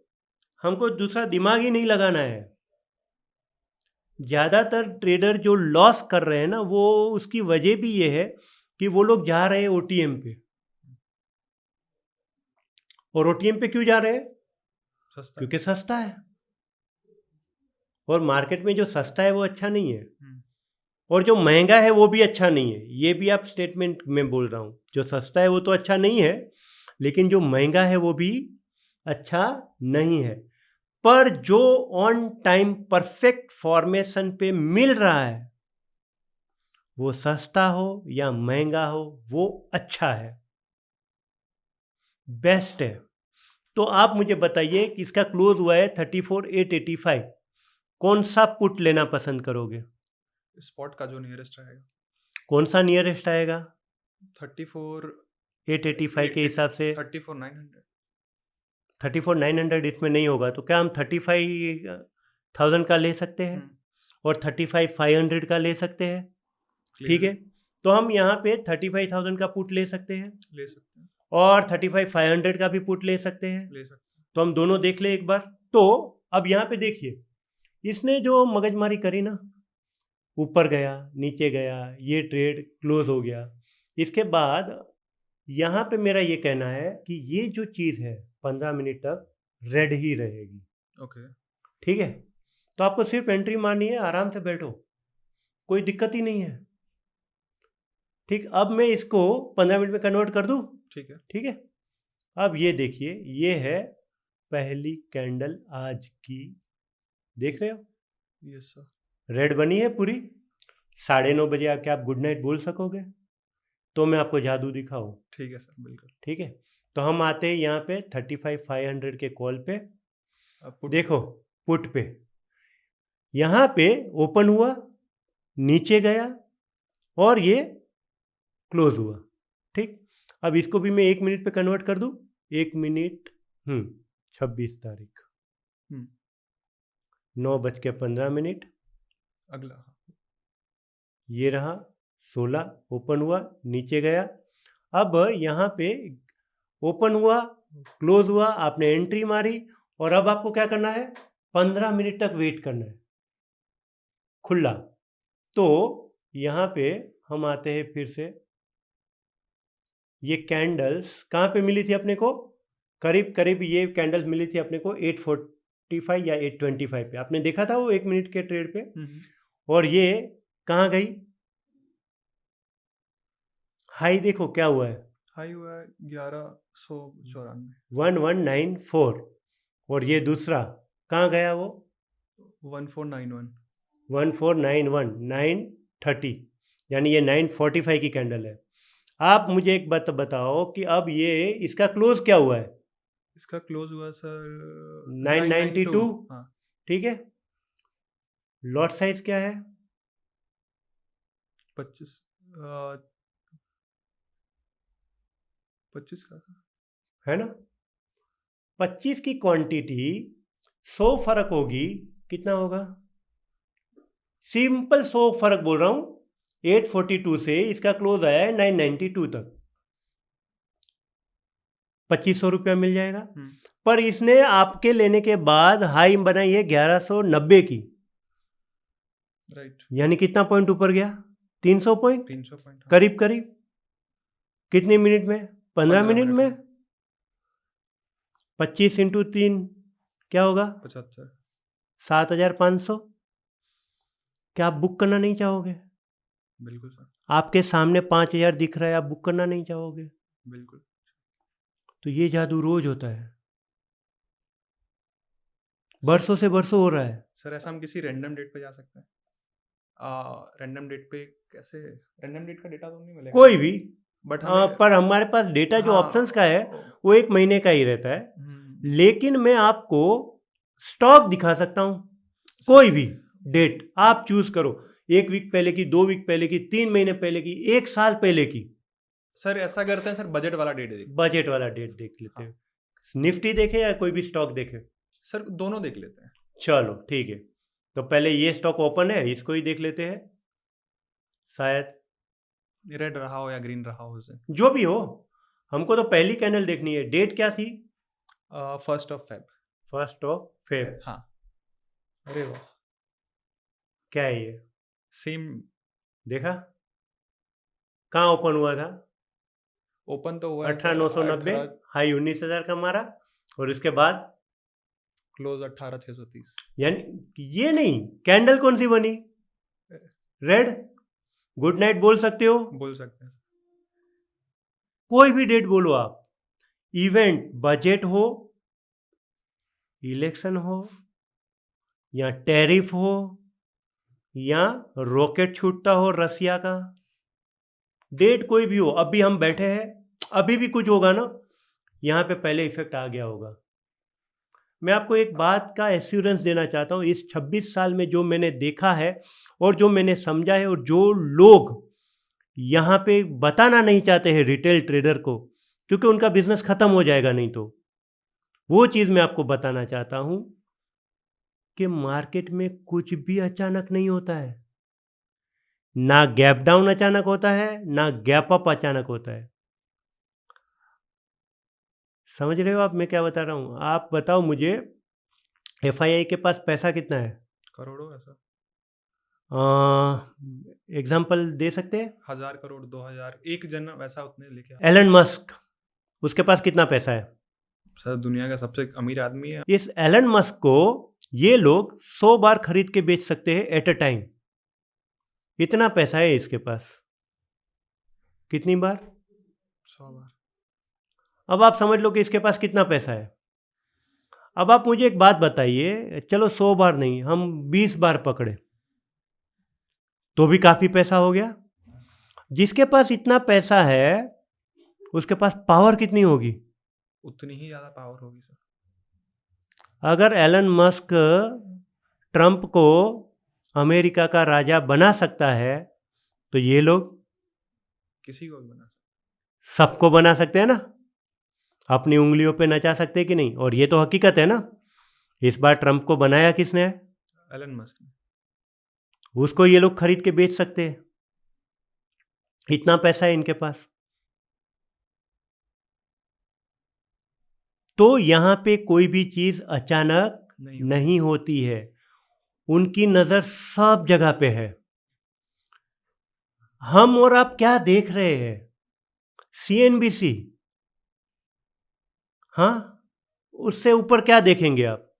हमको दूसरा दिमाग ही नहीं लगाना है। ज़्यादातर ट्रेडर जो लॉस कर रहे हैं ना, वो उसकी वजह भी ये है कि वो लोग जा रहे हैं OTM पे। और OTM पे क्यों जा रहे हैं? सस्ता। क्योंकि सस्ता है। और मार्केट में जो सस्ता है वो अच्छा नहीं है, और जो महंगा है वो भी अच्छा नहीं है। ये भी आप स्टेटमेंट में बोल रहा हूँ, जो सस्ता है वो तो अच्छा नहीं है, लेकिन जो महंगा है वो भी अच्छा नहीं है। पर जो ऑन टाइम परफेक्ट फॉर्मेशन पे मिल रहा है, वो सस्ता हो या महंगा हो, वो अच्छा है, बेस्ट है। तो आप मुझे बताइए कि इसका क्लोज हुआ है 34,885, कौन सा पुट लेना पसंद करोगे? स्पॉट का जो नियरेस्ट रहेगा। कौन सा नियरेस्ट आएगा? 34,885 के हिसाब से 34,900। 34,900 इसमें नहीं होगा, तो क्या हम 35,000 का ले सकते हैं और 35,500 का ले सकते हैं? ठीक है, तो हम यहाँ पे 35,000 का पुट ले सकते हैं, ले सकते हैं, और 35,500 का भी पुट ले सकते हैं। ले सकते हैं। तो हम दोनों देख ले एक बार। तो अब यहाँ पे देखिए, इसने जो मगजमारी करी ना, ऊपर गया, नीचे गया, ये ट्रेड क्लोज हो गया। इसके बाद यहाँ पे मेरा ये कहना है कि ये जो चीज़ है 15 मिनट तक रेड ही रहेगी। ओके। ठीक है, तो आपको सिर्फ एंट्री मारनी है, आराम से बैठो, कोई दिक्कत ही नहीं है। ठीक, अब मैं इसको 15 मिनट में कन्वर्ट कर दूँ? ठीक है। ठीक है, अब ये देखिए, ये है पहली कैंडल आज की, देख रहे हो? Yes sir. रेड बनी है पूरी। 9:30 बजे आके आप गुड नाइट बोल सकोगे? तो मैं आपको जादू दिखाऊं? ठीक है सर, बिल्कुल। ठीक है, तो हम आते हैं यहाँ पे 35,500 के कॉल पे। देखो पुट पे, यहाँ पे ओपन हुआ, नीचे गया, और ये क्लोज हुआ। ठीक, अब इसको भी मैं 1 मिनट पे कन्वर्ट कर दूं। 1 मिनट 26 तारीख, 9:15 अगला। ये रहा 16, ओपन हुआ, नीचे गया। अब यहाँ पे ओपन हुआ, क्लोज हुआ, आपने एंट्री मारी, और अब आपको क्या करना है? 15 मिनट तक वेट करना है खुला। तो यहाँ पे हम आते हैं फिर से, ये कैंडल्स कहाँ पे मिली थी अपने को? करीब करीब ये कैंडल्स मिली थी अपने को 845 या 825 पे। आपने देखा था वो 1 मिनट के ट्रेड पे। और ये कहाँ गई? हाई देखो क्या हुआ है, हाई हुआ है 1194, 1194। और ये दूसरा कहाँ गया वो? 1491, 1491, 930, यानी ये 945 की कैंडल है। आप मुझे एक बात बताओ कि अब ये इसका क्लोज क्या हुआ है? इसका क्लोज हुआ सर 992। हाँ। ठीक है, लॉट साइज क्या है? 25 का है ना? 25 की क्वांटिटी 100 फर्क होगी, कितना होगा? सिंपल 100 फर्क बोल रहा हूं। 842 से इसका क्लोज आया है 992 तक, 2500 रुपया मिल जाएगा। पर इसने आपके लेने के बाद हाई बनाई है 1190 की, राइट। यानी कितना पॉइंट ऊपर गया? 300 पॉइंट, 300 पॉइंट करीब करीब। कितने मिनट में? 15 मिनट में। 25 × 3 क्या होगा? 75। 7,500। क्या आप बुक करना नहीं चाहोगे? बिल्कुल सर। आपके सामने 5,000 दिख रहा है, आप बुक करना नहीं चाहोगे? बिल्कुल। तो ये जादू रोज होता है, सर बरसों से बरसों हो रहा है। सर ऐसा हम किसी रैंडम डेट पे जा सकते हैं? रैंडम डेट पे कैसे? रैंडम डेट का डेटा तो नहीं मिलेगा? कोई भी। बट हमें पर हमारे पास डेटा जो हाँ ऑप्शंस का है ओ, वो 1 महीने का ही रहता है, हम्म, लेकिन मैं आपको स्टॉक दिखा सकता हूं। सर कोई भी डेट आप चूज करो, 1 वीक पहले की, 2 वीक पहले की, 3 महीने पहले की, 1 साल पहले की। सर ऐसा करते हैं सर, बजट वाला डेट देखते बजट वाला डेट देख लेते हाँ। हैं। निफ्टी देखे या कोई भी स्टॉक देखे? सर दोनों देख लेते हैं। चलो ठीक है, तो पहले ये स्टॉक ओपन है, इसको ही देख लेते हैं। शायद रेड रहा हो या ग्रीन रहा हो उसे। जो भी हो, हमको तो पहली कैंडल देखनी है। डेट क्या थी? 1 Feb। 1 फेब। हाँ। अरे वाह, क्या है ये? सेम। देखा कहाँ ओपन हुआ था? ओपन तो हुआ है सर 18,990, 18, हाई 19,000 का मारा, और इसके बाद क्लोज 18,630। यानी ये नहीं, कैंडल कौन सी बनी? रेड। गुड नाइट बोल सकते हो, बोल सकते हैं सर। कोई भी डेट बोलो आप। इवेंट, बजट हो, इलेक्शन हो, या टैरिफ हो, या रॉकेट छूटता हो रसिया का, डेट कोई भी हो, अभी हम बैठे हैं, अभी भी कुछ होगा ना, यहाँ पे पहले इफेक्ट आ गया होगा। मैं आपको एक बात का एश्योरेंस देना चाहता हूँ, इस 26 साल में जो मैंने देखा है और जो मैंने समझा है, और जो लोग यहाँ पे बताना नहीं चाहते हैं रिटेल ट्रेडर को, क्योंकि उनका बिजनेस खत्म हो जाएगा नहीं तो, वो चीज़ मैं आपको बताना चाहता हूँ कि मार्केट में कुछ भी अचानक नहीं होता है। ना गैप डाउन अचानक होता है, ना गैप अप अचानक होता है। समझ रहे हो आप मैं क्या बता रहा हूँ? आप बताओ मुझे, एफआईआई के पास पैसा कितना है? करोड़ों है सर। एग्जाम्पल दे सकते हैं? 1,000 करोड़, 2,000, एक जन वैसा उतने लेके एलन मस्क, उसके पास कितना पैसा है? सर दुनिया का सबसे अमीर आदमी है। इस एलन मस्क को ये लोग 100 बार खरीद के बेच सकते हैं एट अ टाइम। इतना पैसा है इसके पास। कितनी बार? 100 बार। अब आप समझ लो कि इसके पास कितना पैसा है। अब आप मुझे एक बात बताइए, चलो 100 बार नहीं, हम 20 बार पकड़े तो भी काफी पैसा हो गया। जिसके पास इतना पैसा है उसके पास पावर कितनी होगी? उतनी ही ज्यादा पावर होगी सर। अगर एलन मस्क ट्रंप को अमेरिका का राजा बना सकता है तो ये लोग किसी को भी बना सबको बना सकते हैं ना, अपनी उंगलियों पे नचा सकते हैं कि नहीं? और ये तो हकीकत है ना। इस बार ट्रंप को बनाया किसने है? सकते। एलन मस्क ने। उसको ये लोग खरीद के बेच सकते हैं, इतना पैसा है इनके पास। तो यहां पे कोई भी चीज अचानक नहीं होती है, उनकी नजर सब जगह पे है। हम और आप क्या देख रहे हैं? सीएनबीसी। हाँ, उससे ऊपर क्या देखेंगे आप?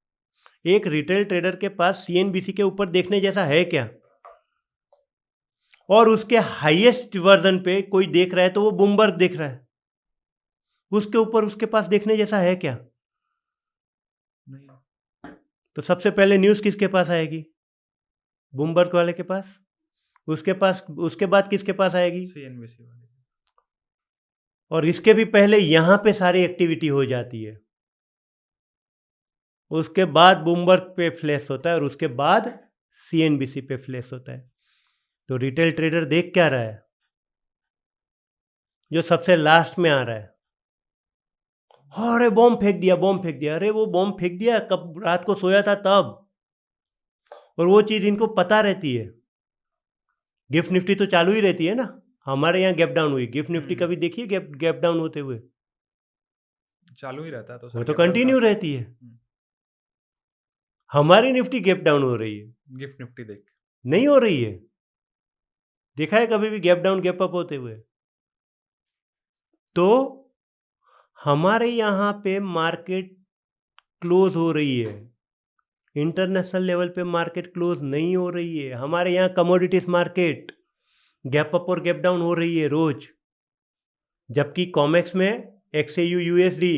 एक रिटेल ट्रेडर के पास सीएनबीसी के ऊपर देखने जैसा है क्या? और उसके हाईएस्ट वर्जन पे कोई देख रहा है तो वो बूमबर्ग देख रहा है, उसके ऊपर उसके पास देखने जैसा है क्या? नहीं। तो सबसे पहले न्यूज़ किसके पास आएगी? बूमबर्ग वाले के पास। उसके बाद किसके पास आएगी? सीएनबीसी वाले। और इसके भी पहले यहां पे सारी एक्टिविटी हो जाती है, उसके बाद बूमबर्ग पे फ्लैश होता है, और उसके बाद सीएनबीसी पे फ्लैश होता है। तो रिटेल ट्रेडर देख क्या रहा है? जो सबसे लास्ट में आ रहा है। अरे बॉम्ब फेंक दिया, बॉम्ब फेंक दिया, अरे वो बॉम्ब फेंक दिया कब? रात को सोया था तब। और वो चीज इनको पता रहती है। गिफ्ट निफ्टी तो चालू ही रहती है ना। हमारे यहाँ गैप डाउन हुई, गिफ्ट निफ्टी कभी देखिए गैप डाउन होते हुए? चालू ही रहता है तो सर। वो तो कंटिन्यू रहती है। हमारी निफ्टी गैप डाउन हो रही है, गिफ्ट निफ्टी देख नहीं हो रही है। देखा है कभी भी गैप डाउन गैप अप होते हुए? तो हमारे यहाँ पे मार्केट क्लोज हो रही है, इंटरनेशनल लेवल पे मार्केट क्लोज नहीं हो रही है। हमारे यहाँ कमोडिटीज मार्केट गैप अप और गैप डाउन हो रही है रोज, जबकि कॉमेक्स में XAU USD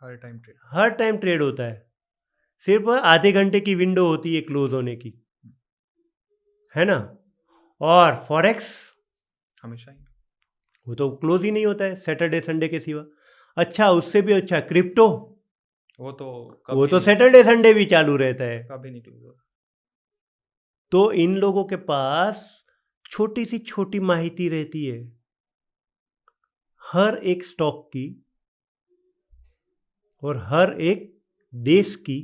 हर टाइम ट्रेड होता है। सिर्फ आधे घंटे की विंडो होती है क्लोज होने की, है ना। और फॉरेक्स हमेशा ही वो तो क्लोज ही नहीं होता है सैटरडे संडे के सिवा। अच्छा, उससे भी अच्छा क्रिप्टो, वो तो वो कभी तो नहीं, सैटरडे संडे भी चालू रहता है। कभी नहीं close होता। तो इन लोगों के पास छोटी सी छोटी माहिती रहती है हर एक स्टॉक की, और हर एक देश की,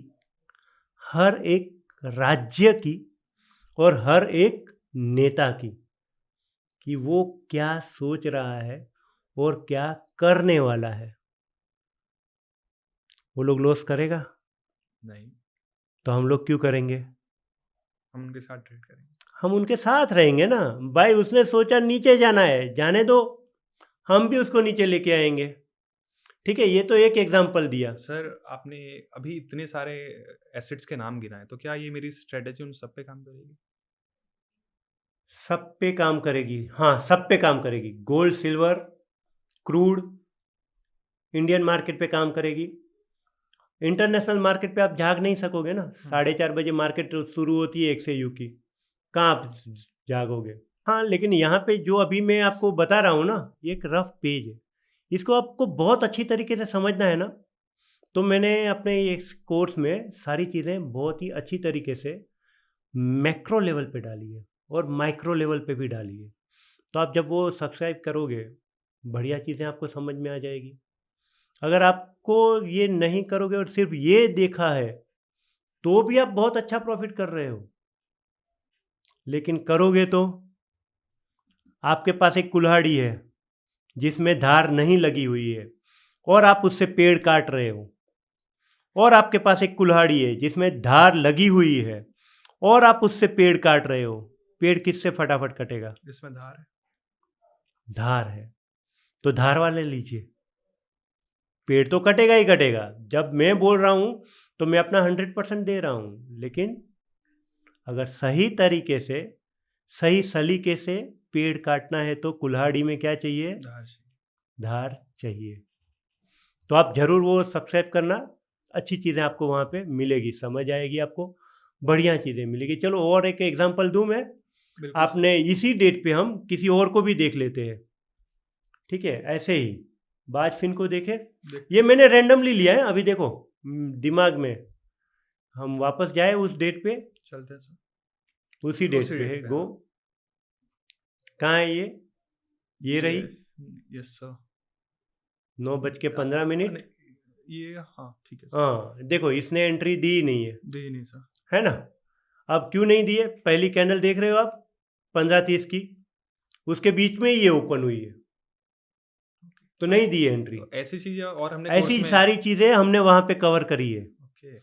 हर एक राज्य की, और हर एक नेता की, कि वो क्या सोच रहा है और क्या करने वाला है। वो लोग लॉस करेगा नहीं, तो हम लोग क्यों करेंगे? हम उनके साथ ट्रेड करेंगे। हम उनके साथ रहेंगे ना भाई। उसने सोचा नीचे जाना है, जाने दो, हम भी उसको नीचे लेके आएंगे। ठीक है, ये तो एक एग्जांपल दिया। सर आपने अभी इतने सारे एसेट्स के नाम गिनाए, तो क्या ये मेरी स्ट्रेटेजी उन सब पे काम करेगी? सब पे काम करेगी, हाँ सब पे काम करेगी। Gold, silver, crude, Indian market पे काम करेगी। इंटरनेशनल मार्केट पे आप झाग नहीं सकोगे ना। 4:30 बजे मार्केट शुरू होती है XAU की, कहाँ आप जागोगे? हाँ, लेकिन यहाँ पे जो अभी मैं आपको बता रहा हूँ ना, ये एक रफ पेज है। इसको आपको बहुत अच्छी तरीके से समझना है ना, तो मैंने अपने इस कोर्स में सारी चीज़ें बहुत ही अच्छी तरीके से मैक्रो लेवल पे डाली है और माइक्रो लेवल पे भी डाली है। तो आप जब वो सब्सक्राइब करोगे, बढ़िया चीज़ें आपको समझ में आ जाएगी। अगर आपको ये नहीं करोगे और सिर्फ ये देखा है, तो भी आप बहुत अच्छा प्रॉफिट कर रहे हो। लेकिन करोगे तो आपके पास एक कुल्हाड़ी है जिसमें धार नहीं लगी हुई है, और आप उससे पेड़ काट रहे हो। और आपके पास एक कुल्हाड़ी है जिसमें धार लगी हुई है, और आप उससे पेड़ काट रहे हो। पेड़ किससे फटाफट कटेगा? जिसमें धार है। धार है तो धार वाले लीजिए, पेड़ तो कटेगा ही कटेगा। जब मैं बोल रहा हूं तो मैं अपना 100% दे रहा हूं, लेकिन अगर सही तरीके से, सही सलीके से पेड़ काटना है तो कुल्हाड़ी में क्या चाहिए? धार से। धार चाहिए। तो आप जरूर वो सब्सक्राइब करना, अच्छी चीज़ें आपको वहाँ पे मिलेगी, समझ आएगी आपको, बढ़िया चीज़ें मिलेगी। चलो और एक एग्जांपल दूं मैं। बिल्कुल। आपने इसी डेट पे हम किसी और को भी देख लेते हैं, ठीक है? ऐसे ही बाजफिन को देखे, ये मैंने रैंडमली लिया है अभी, देखो दिमाग में। हम वापस जाए उस डेट पे, चलते हैं सर। उसी डेट पे है गो। कहाँ है ये रही यस सर। 9:15। ये हाँ ठीक है सर। हाँ देखो, इसने एंट्री दी ही नहीं है, दी नहीं सर। है ना। अब क्यों नहीं दिए? पहली कैंडल देख रहे हो आप 15:30 की, उसके बीच में ही ये ओपन हुई है, तो नहीं दी है एंट्री। तो ऐसी चीजें और हमने ऐसी कोर्स में सारी चीजें हमने वहां पे कवर करी है। ओके।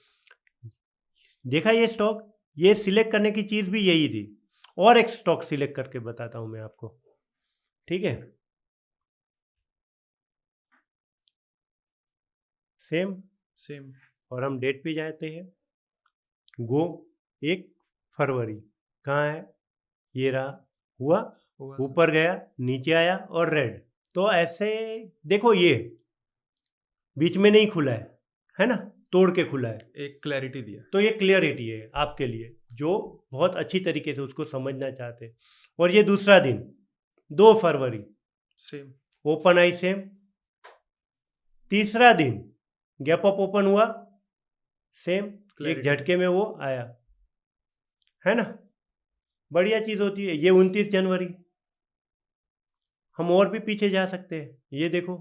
देखा ये स्टॉक, ये सिलेक्ट करने की चीज भी यही थी। और एक स्टॉक सिलेक्ट करके बताता हूं मैं आपको, ठीक है? सेम। सेम। और हम डेट पे जाते हैं, गो 1 फरवरी। कहाँ है? ये रहा, हुआ, होगा सर। ऊपर गया, नीचे आया और रेड। तो ऐसे देखो, ये बीच में नहीं खुला है ना, तोड़ के खुला है। एक क्लैरिटी दिया। तो ये क्लियरिटी है आपके लिए जो बहुत अच्छी तरीके से उसको समझना चाहते हैं। और ये दूसरा दिन 2 फरवरी, सेम। ओपन आई सेम। तीसरा दिन गैप अप ओपन हुआ, सेम, एक Clarity. झटके में वो आया, है ना। बढ़िया चीज होती है। ये 29 जनवरी, हम और भी पीछे जा सकते हैं। ये देखो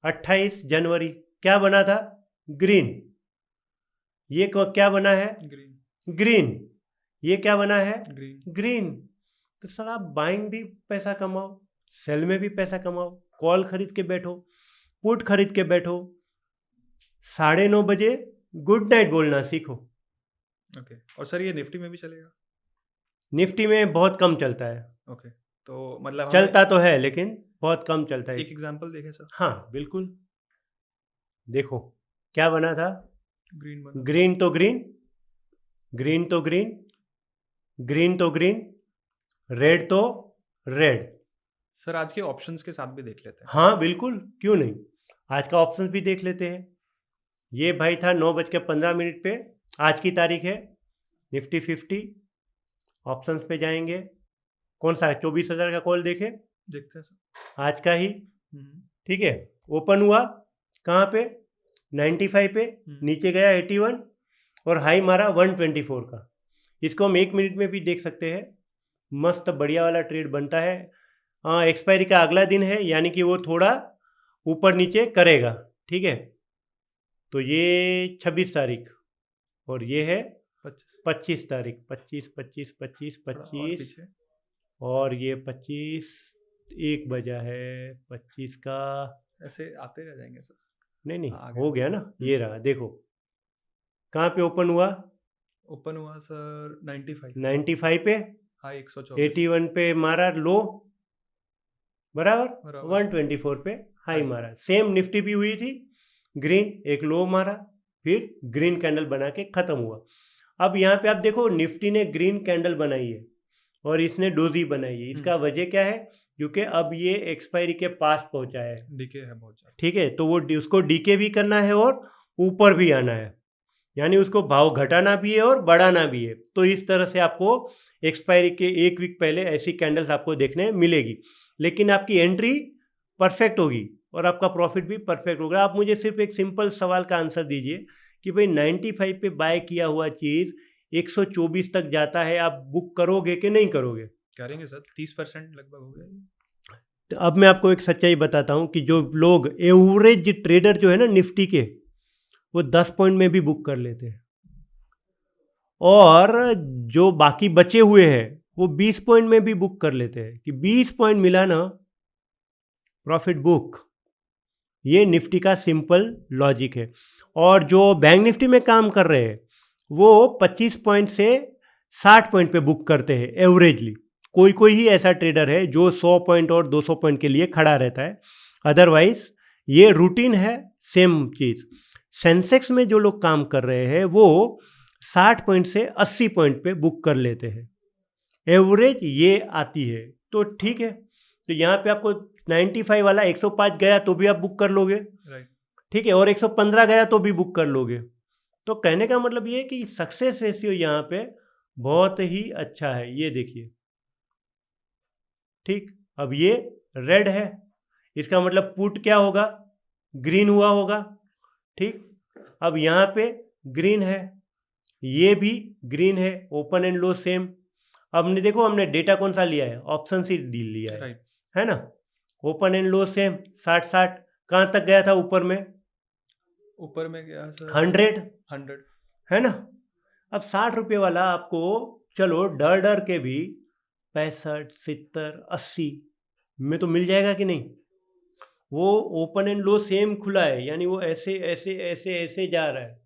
28 जनवरी, क्या बना था? ग्रीन। ये क्या बना है? ग्रीन। ग्रीन। ये क्या बना है? ग्रीन। ग्रीन। तो सर आप बाइंग भी पैसा कमाओ, सेल में भी पैसा कमाओ, कॉल खरीद के बैठो, पुट खरीद के बैठो, 9:30 बजे गुड नाइट बोलना सीखो। ओके। और सर ये निफ्टी में भी चलेगा? निफ्टी में बहुत कम चलता है। ओके। तो मतलब चलता तो है लेकिन बहुत कम चलता है। एक एग्जांपल देखें सर। हाँ बिल्कुल, देखो क्या बना था? ग्रीन बना। ग्रीन तो ग्रीन, ग्रीन तो ग्रीन, ग्रीन तो ग्रीन, रेड तो रेड। सर आज के ऑप्शंस के साथ भी देख लेते हैं। हाँ बिल्कुल, क्यों नहीं, आज का ऑप्शन भी देख लेते हैं। ये भाई था 9:15 पे, आज की तारीख है। निफ्टी 50 ऑप्शंस पे जाएंगे। कौन सा है? 24,000 का कॉल देखे, देखते हैं सर। आज का ही। हम्म, ठीक है, ओपन हुआ कहाँ पे? 95 पे, नीचे गया 81 और हाई मारा 124 का। इसको हम 1 मिनट में भी देख सकते हैं। मस्त बढ़िया वाला ट्रेड बनता है। एक्सपायरी का अगला दिन है, यानी कि वो थोड़ा ऊपर नीचे करेगा। ठीक है, तो ये 26 तारीख और ये है 25 तारीख। 25 25 25 थोड़ा और 25 पीछे। और ये 25, 1 बजा है 25 का। ऐसे आते रह जाएंगे सर। नहीं नहीं, आ गया। हो गया ना, ये रहा देखो। कहाँ पे ओपन हुआ? ओपन हुआ सर 95। 95 पे, हाँ 124। 81 पे मारा लो, बराबर बराबर। 124 पे हाई हाई। मारा। सेम निफ्टी भी हुई थी, ग्रीन एक लो मारा, फिर ग्रीन कैंडल बना के खत्म हुआ। अब यहाँ पे आप देखो, निफ्टी ने ग्रीन कैंडल बनाई है और इसने डोजी बनाई है। इसका वजह क्या है? क्योंकि अब ये एक्सपायरी के पास पहुंचा है। डीके है बहुत ज़्यादा। ठीक है, तो वो उसको डीके भी करना है और ऊपर भी आना है, यानी उसको भाव घटाना भी है और बढ़ाना भी है। तो इस तरह से आपको एक्सपायरी के 1 वीक पहले ऐसी कैंडल्स आपको देखने मिलेगी, लेकिन आपकी एंट्री परफेक्ट होगी और आपका प्रॉफिट भी परफेक्ट होगा। आप मुझे सिर्फ एक सिंपल सवाल का आंसर दीजिए कि भाई 95 पे बाय किया हुआ चीज़ 124 तक जाता है, आप बुक करोगे कि नहीं करोगे? करेंगे सर, 30% लगभग हो गया ये। तो अब मैं आपको एक सच्चाई बताता हूँ कि जो लोग एवरेज ट्रेडर जो है ना निफ्टी के, वो 10 पॉइंट में भी बुक कर लेते हैं, और जो बाकी बचे हुए हैं वो 20 पॉइंट में भी बुक कर लेते हैं कि 20 पॉइंट मिला ना, प्रॉफिट बुक। ये निफ्टी का सिंपल लॉजिक है। और जो बैंक निफ्टी में काम कर रहे हैं वो 25 पॉइंट से 60 पॉइंट पे बुक करते हैं एवरेजली। कोई कोई ही ऐसा ट्रेडर है जो 100 पॉइंट और 200 पॉइंट के लिए खड़ा रहता है, अदरवाइज ये रूटीन है। सेम चीज़ सेंसेक्स में जो लोग काम कर रहे हैं वो 60 पॉइंट से 80 पॉइंट पे बुक कर लेते हैं, एवरेज ये आती है। तो ठीक है, तो यहाँ पे आपको 95 वाला 105 गया तो भी आप बुक कर लोगे, राइट। ठीक है, और 115 गया तो भी बुक कर लोगे। तो कहने का मतलब ये है कि सक्सेस रेशियो यहाँ पे बहुत ही अच्छा है। ये देखिए, ठीक, अब ये रेड है, इसका मतलब पुट क्या होगा? ग्रीन हुआ होगा। ठीक, अब यहाँ पे ग्रीन है, ये भी ग्रीन है, ओपन एंड लो सेम। अब हमने देखो, हमने डेटा कौन सा लिया है? ऑप्शन सी डील लिया है, राइट। है ना? Open and low same 60-60। कहाँ तक गया था ऊपर में? ऊपर में गया सर 100, 100। है ना? अब 60 रुपये वाला आपको, चलो डर डर के भी 65, 70, 80 में तो मिल जाएगा कि नहीं? वो ओपन एंड लो सेम खुला है, यानी वो ऐसे ऐसे ऐसे ऐसे जा रहा है।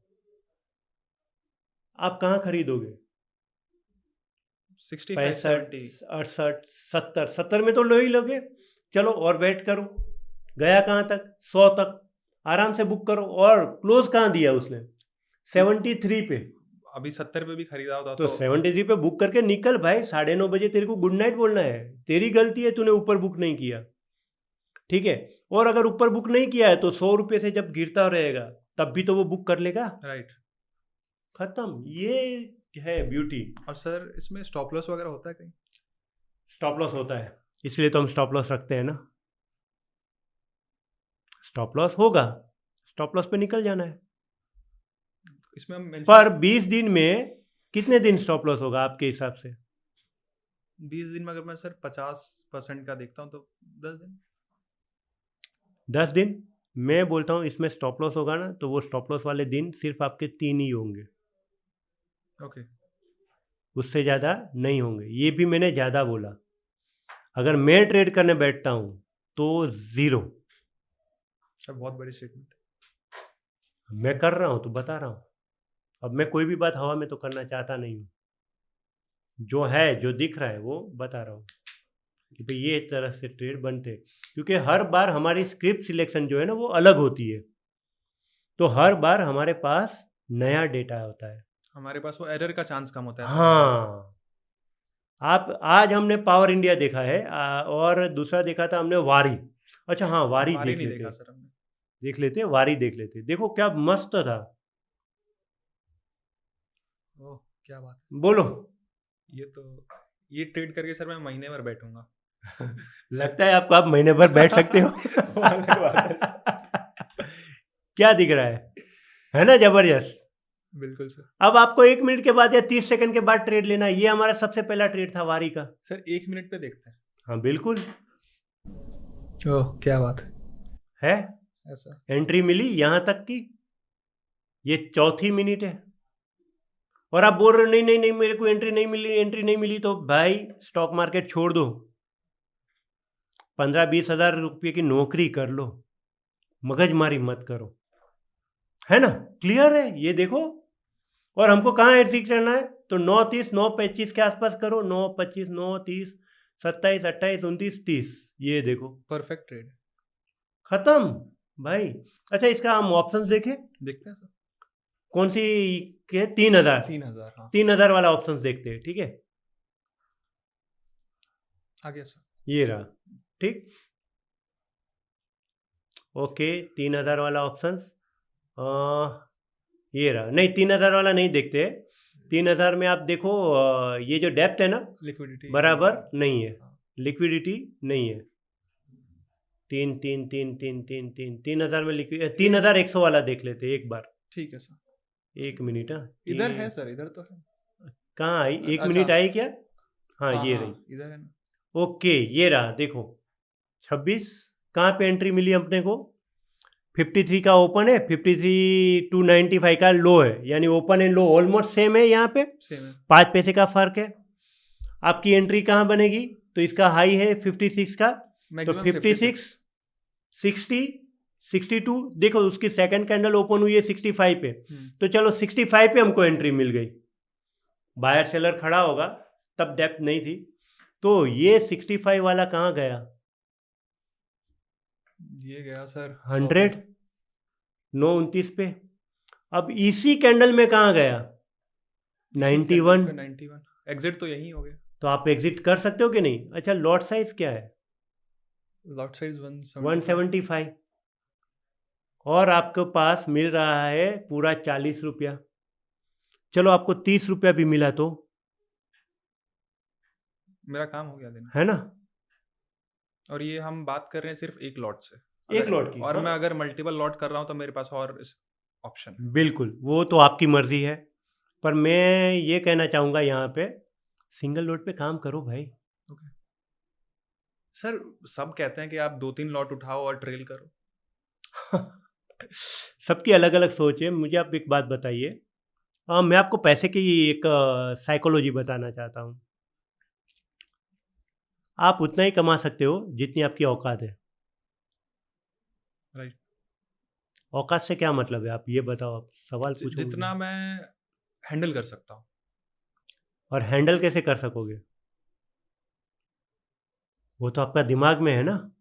आप कहाँ खरीदोगे? 65, 65, 70। 68, 70, 70 में तो लो ही लोगे। चलो और वेट करो, गया कहाँ तक? 100 तक। आराम से बुक करो। और क्लोज कहाँ दिया उसने? 73 पे। अभी 70 पे भी खरीदा होता तो 73 पे बुक करके निकल भाई। 9:30 तेरे को गुड नाइट बोलना है। तेरी गलती है, तूने ऊपर बुक नहीं किया, ठीक है। और अगर ऊपर बुक नहीं किया है तो 100 रुपये से जब गिरता रहेगा तब भी तो वो बुक कर लेगा। राइट। खत्म, ये है ब्यूटी। और सर इसमें स्टॉप लॉस वगैरह होता है कहीं? स्टॉप लॉस होता है, इसलिए तो हम स्टॉप लॉस रखते हैं ना। स्टॉप लॉस होगा, स्टॉप लॉस पे निकल जाना है। इसमें हम पर 20 दिन में कितने दिन स्टॉप लॉस होगा आपके हिसाब से? 20 दिन में अगर मैं सर 50% का देखता हूँ तो 10 दिन। 10 दिन मैं बोलता हूँ इसमें स्टॉप लॉस होगा ना, तो वो स्टॉप लॉस वाले दिन सिर्फ आपके 3 ही होंगे, ओके। उससे ज़्यादा नहीं होंगे। ये भी मैंने ज़्यादा बोला। अगर मैं ट्रेड करने बैठता हूँ तो 0। सर बहुत बड़ी स्टेटमेंट। मैं कर रहा हूँ तो बता रहा हूँ। अब मैं कोई भी बात हवा में तो करना चाहता नहीं हूँ, जो है जो दिख रहा है वो बता रहा हूँ कि भाई ये एक तरह से ट्रेड बनते हैं। क्योंकि हर बार हमारी स्क्रिप्ट सिलेक्शन जो है ना वो अलग होती है। तो हर बार हमारे पास नया डेटा होता है। हमारे पास वो एरर का चांस कम होता है ऐसा बोल रहे हैं। हाँ, आप आज हमने पावर इंडिया देखा है और दूसरा देखा था हमने वारी। अच्छा हाँ, वारी वारी देख नहीं लेते देखा हैं, सर हमने। वारी देख लेते। देखो क्या मस्त था। ओह क्या बात बोलो। है, ये ट्रेड करके सर मैं महीने भर बैठूंगा। लगता है आपको, आप महीने भर बैठ सकते हो। वो अलग बात है सर। क्या दिख रहा है ना, जबरदस्त। बिल्कुल सर। अब आपको 1 मिनट के बाद या 30 सेकंड के बाद ट्रेड लेना है। ये हमारा सबसे पहला ट्रेड था वारी का। सर 1 मिनट पे देखते हैं। हाँ बिल्कुल ओह क्या बात है। है ऐसा। एंट्री मिली यहाँ तक की, ये चौथी मिनट है और आप बोल रहे हो नहीं नहीं नहीं मेरे को एंट्री नहीं मिली, एंट्री नहीं मिली। तो भाई स्टॉक मार्केट छोड़ दो, 15-20 हजार रुपये की नौकरी कर लो, मगजमारी मत करो, है ना। क्लियर है ये देखो। और हमको कहाँ एग्जिट करना है, तो 9:30 9:25 के आसपास करो। 9:25 9:30 27 28 29 30, ये देखो परफेक्ट ट्रेड। खत्म भाई। अच्छा, इसका हम ऑप्शंस देखें। देखते हैं सर। कौन सी के 3000, 3000 हाँ। 3000 वाला ऑप्शंस देखते हैं, ठीक है। आ गया सर। ये रहा, ठीक। ओके, 3000 वाला ऑप्शंस ये रहा। नहीं, 3000 वाला नहीं देखते। 3000 में आप देखो, ये जो डेप्थ है ना, लिक्विडिटी बराबर नहीं है, हाँ। लिक्विडिटी नहीं है। 3000 में लिक्विड 3100 वाला देख लेते एक बार। ठीक है सर। 1 मिनट। हाँ, इधर है सर, इधर तो है। कहाँ आई? 1 मिनट अच्छा आई क्या? हाँ हाँ ये हाँ रही। इधर है ना। ओके, ये रहा देखो 26। कहाँ पे एंट्री मिली अपने को? 53 का ओपन है, 53 295 का लो है, यानी open and low almost same है। यहाँ पे सेम है। 5 पैसे का फर्क है। आपकी एंट्री कहाँ बनेगी? तो इसका हाई है 56 का, तो मैक्सिमम 56 60 62। देखो उसकी सेकंड कैंडल ओपन हुई है 65 पे, तो चलो 65 पे हमको एंट्री मिल गई। बायर सेलर खड़ा होगा, तब डेप्थ नहीं थी। तो ये 65 वाला कहाँ गया? ये गया सर 100 9:29 पे। अब इसी कैंडल में कहाँ गया? 91। 91 एग्जिट तो यही हो गया। तो आप एग्जिट कर सकते हो कि नहीं? अच्छा, लॉट साइज क्या है? Lot size 175। और आपके पास मिल रहा है पूरा 40 रुपया। चलो आपको 30 रुपया भी मिला तो, मेरा काम हो गया दिन। है ना। और ये हम बात कर रहे हैं सिर्फ एक लॉट से। एक लॉट की, और हाँ। मैं अगर मल्टीपल लॉट कर रहा हूँ तो मेरे पास और ऑप्शन है। बिल्कुल, वो तो आपकी मर्जी है, पर मैं ये कहना चाहूँगा यहाँ पे सिंगल लॉट पे काम करो भाई। ओके सर, सब कहते हैं कि आप 2-3 लॉट उठाओ और ट्रेल करो। सबकी अलग अलग सोच है। मुझे आप एक बात बताइए, मैं आपको पैसे की एक साइकोलॉजी बताना चाहता हूँ। आप उतना ही कमा सकते हो जितनी आपकी औकात है। राइट। औकात से क्या मतलब है, आप ये बताओ। आप सवाल पूछो जितना मुझे। मैं हैंडल कर सकता हूँ। और हैंडल कैसे कर सकोगे? वो तो आपका दिमाग में है ना।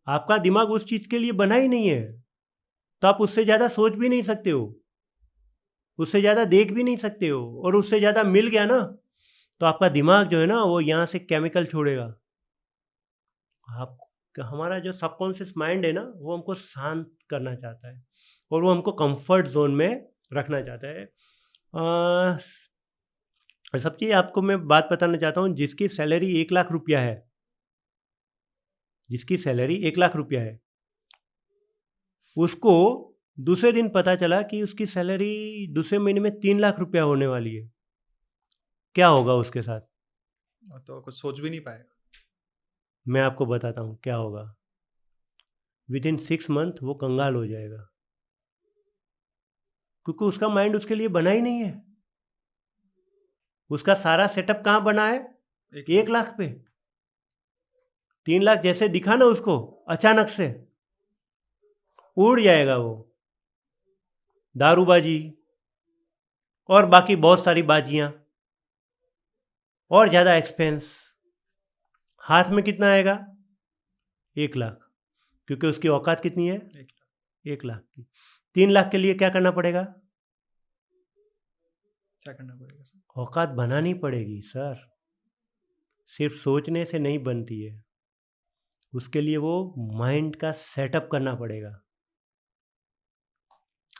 आपका दिमाग उस चीज़ के लिए बना ही नहीं है, तो आप उससे ज़्यादा सोच भी नहीं सकते हो, उससे ज़्यादा देख भी नहीं सकते हो। और उससे ज़्यादा मिल गया ना, तो आपका दिमाग जो है ना, वो यहाँ से केमिकल छोड़ेगा। आप, हमारा जो सबकॉन्शियस माइंड है ना, वो हमको शांत करना चाहता है और वो हमको कंफर्ट जोन में रखना चाहता है। और सब चीज़ आपको मैं बात बताना चाहता हूँ, जिसकी सैलरी 1 लाख रुपया है, जिसकी सैलरी 1 लाख रुपया है, उसको दूसरे दिन पता चला कि उसकी सैलरी दूसरे महीने में 3 लाख रुपया होने वाली है। क्या होगा उसके साथ? तो कुछ सोच भी नहीं पाएगा। मैं आपको बताता हूँ क्या होगा। विदिन 6 मंथ वो कंगाल हो जाएगा, क्योंकि उसका माइंड उसके लिए बना ही नहीं है। उसका सारा सेटअप कहाँ बना है? 1 लाख पे। 3 लाख जैसे दिखा ना उसको, अचानक से उड़ जाएगा वो। दारूबाजी और बाकी बहुत सारी बाजियां और ज़्यादा एक्सपेंस, हाथ में कितना आएगा? 1 लाख। क्योंकि उसकी औकात कितनी है? 1 लाख की। 3 लाख के लिए क्या करना पड़ेगा? क्या करना पड़ेगा सर? औकात बनानी पड़ेगी सर, सिर्फ सोचने से नहीं बनती है। उसके लिए वो माइंड का सेटअप करना पड़ेगा,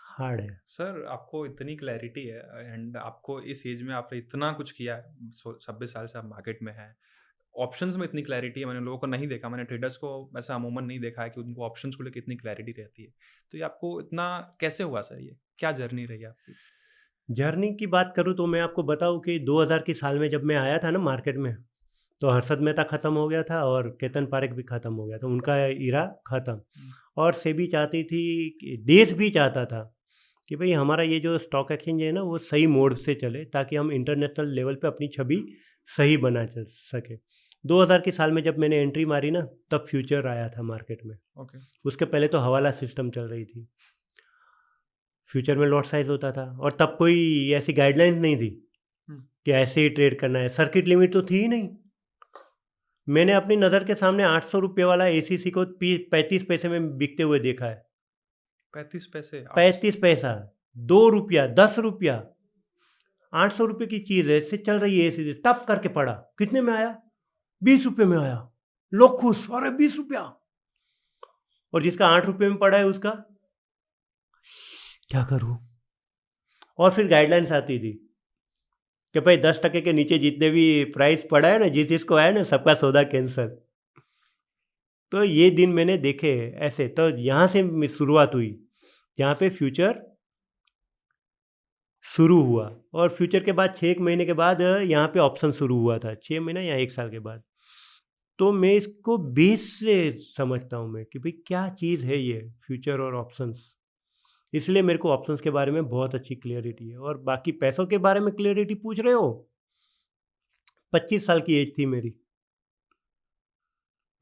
हार्ड है। सर आपको इतनी क्लैरिटी है एंड आपको इस एज में आपने इतना कुछ किया है, 26 साल से आप मार्केट में हैं, ऑप्शंस में इतनी क्लैरिटी है, मैंने लोगों को नहीं देखा, मैंने ट्रेडर्स को ऐसा अमूमन नहीं देखा है कि उनको ऑप्शंस को लेकर इतनी क्लैरिटी रहती है। तो ये आपको इतना कैसे हुआ सर? ये क्या जर्नी रही आपकी? जर्नी की बात करूँ तो मैं आपको बताऊँ कि 2000 की साल में जब मैं आया था ना मार्केट में, तो हर्षद मेहता ख़त्म हो गया था और केतन पारेख भी ख़त्म हो गया था, उनका इरा ख़त्म। और सेबी चाहती थी कि, देश भी चाहता था कि भाई हमारा ये जो स्टॉक एक्सचेंज है ना वो सही मोड से चले, ताकि हम इंटरनेशनल लेवल पे अपनी छवि सही बना चल सके। 2000 की साल में जब मैंने एंट्री मारी ना, तब फ्यूचर आया था मार्केट में। ओके। उसके पहले तो हवाला सिस्टम चल रही थी। फ्यूचर में लॉट साइज़ होता था और तब कोई ऐसी गाइडलाइंस नहीं थी कि ऐसे ही ट्रेड करना है, सर्किट लिमिट तो थी ही नहीं। मैंने अपनी नज़र के सामने 800 रुपये वाला एसीसी को 35 पैसे में बिकते हुए देखा है। 35 पैसे? 35 पैसा, 2 रुपया, 10 रुपया, 800 रुपये की चीज़ है, इससे चल रही है एसीसी। टप करके पड़ा, कितने में आया? 20 रुपये में आया। लोग खुश, अरे 20 रुपया। और जिसका 8 रुपये में पड़ा है उसका क्या करूं? और फिर गाइडलाइंस आती थी कि भाई 10% के नीचे जितने भी प्राइस पड़ा है ना, जिसको आया ना, सबका सौदा कैंसिल। तो ये दिन मैंने देखे ऐसे। तो यहाँ से शुरुआत हुई, जहाँ पे फ्यूचर शुरू हुआ। और फ्यूचर के बाद 6 महीने के बाद यहाँ पे ऑप्शन शुरू हुआ था, 6 महीना या 1 साल के बाद। तो मैं इसको बेस से समझता हूँ मैं कि भाई क्या चीज़ है ये फ्यूचर और ऑप्शंस। इसलिए मेरे को ऑप्शंस के बारे में बहुत अच्छी क्लियरिटी है। और बाकी पैसों के बारे में क्लियरिटी पूछ रहे हो, 25 साल की एज थी मेरी।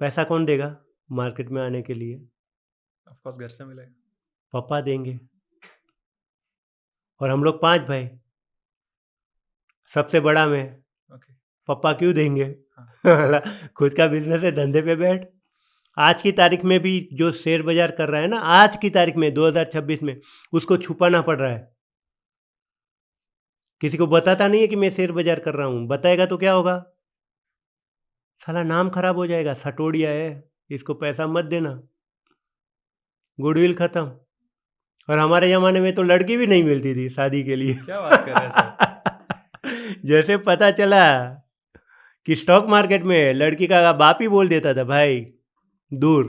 पैसा कौन देगा मार्केट में आने के लिए? ऑफ कोर्स घर से मिलेगा। पापा देंगे। और हम लोग 5 भाई, सबसे बड़ा मैं। ओके। पापा क्यों देंगे? हाँ। खुद का बिजनेस है, धंधे पे बैठ। आज की तारीख में भी जो शेयर बाजार कर रहा है ना, आज की तारीख में 2026 में, उसको छुपाना पड़ रहा है। किसी को बताता नहीं है कि मैं शेयर बाजार कर रहा हूँ। बताएगा तो क्या होगा? साला नाम खराब हो जाएगा, सटोड़िया है, इसको पैसा मत देना, गुडविल खत्म। और हमारे ज़माने में तो लड़की भी नहीं मिलती थी शादी के लिए। क्या बात कर रहे हैं सर? जैसे पता चला कि स्टॉक मार्केट में लड़की का बाप ही बोल देता था भाई दूर।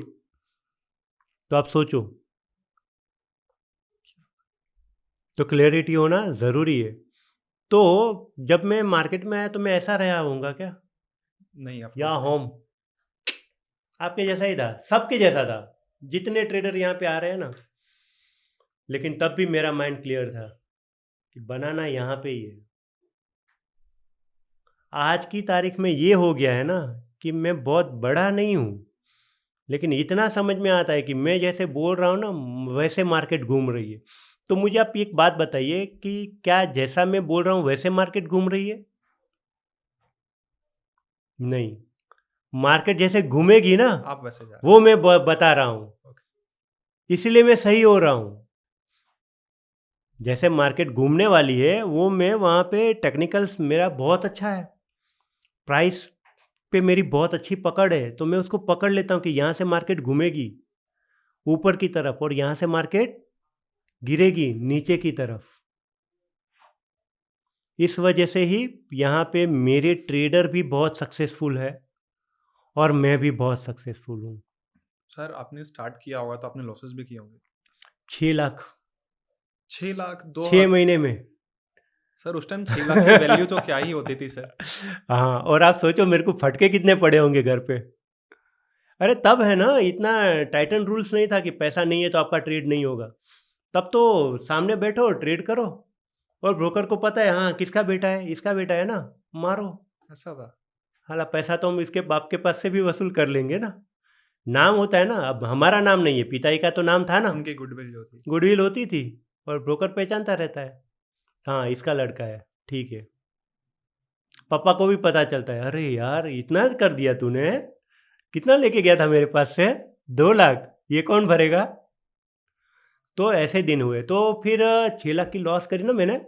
तो आप सोचो, तो क्लैरिटी होना ज़रूरी है। तो जब मैं मार्केट में आया तो मैं ऐसा रहा होऊंगा क्या? नहीं, ऑफ या कोर्स नहीं। होम आपके जैसा ही था, सबके जैसा था, जितने ट्रेडर यहाँ पे आ रहे हैं ना। लेकिन तब भी मेरा माइंड क्लियर था कि बनाना यहाँ पे ही है। आज की तारीख में ये हो गया है ना कि मैं बहुत बड़ा नहीं हूँ, लेकिन इतना समझ में आता है कि मैं जैसे बोल रहा हूँ ना, वैसे मार्केट घूम रही है। तो मुझे आप एक बात बताइए कि क्या जैसा मैं बोल रहा हूँ वैसे मार्केट घूम रही है? नहीं, मार्केट जैसे घूमेगी ना, आप वैसे जा रहे वो मैं बता रहा हूँ, ओके। इसलिए मैं सही हो रहा हूँ। जैसे मार्केट घूमने वाली है, वो मैं वहाँ पे टेक्निकल्स मेरा बहुत अच्छा है, प्राइस पे मेरी बहुत अच्छी पकड़ है, तो मैं उसको पकड़ लेता हूँ कि यहाँ से मार्केट घूमेगी ऊपर की तरफ और यहाँ से मार्केट गिरेगी नीचे की तरफ। इस वजह से ही यहाँ पे मेरे ट्रेडर भी बहुत सक्सेसफुल है और मैं भी बहुत सक्सेसफुल हूँ। सर आपने स्टार्ट किया होगा तो आपने लॉसेस भी किए होंगे। 6 लाख 6 लाख 2 6 महीने में। सर उस टाइम 6 लाख की वैल्यू तो क्या ही होती थी सर। हाँ, और आप सोचो मेरे को फटके कितने पड़े होंगे घर पे। अरे तब है ना, इतना टाइटन रूल्स नहीं था कि पैसा नहीं है तो आपका ट्रेड नहीं होगा। तब तो सामने बैठो ट्रेड करो, और ब्रोकर को पता है हाँ किसका बेटा है, इसका बेटा है ना, मारो। ऐसा था। हालांकि पैसा तो हम इसके बाप के पास से भी वसूल कर लेंगे ना। नाम होता है ना, अब हमारा नाम नहीं है, पिताजी का तो नाम था ना, उनकी गुडविल जो थी। गुडविल होती थी, और ब्रोकर पहचानता रहता है हाँ इसका लड़का है, ठीक है। पापा को भी पता चलता है, अरे यार इतना कर दिया तूने, कितना लेके गया था मेरे पास से? 2 लाख, ये कौन भरेगा? तो ऐसे दिन हुए। तो फिर 6 लाख की लॉस करी ना मैंने,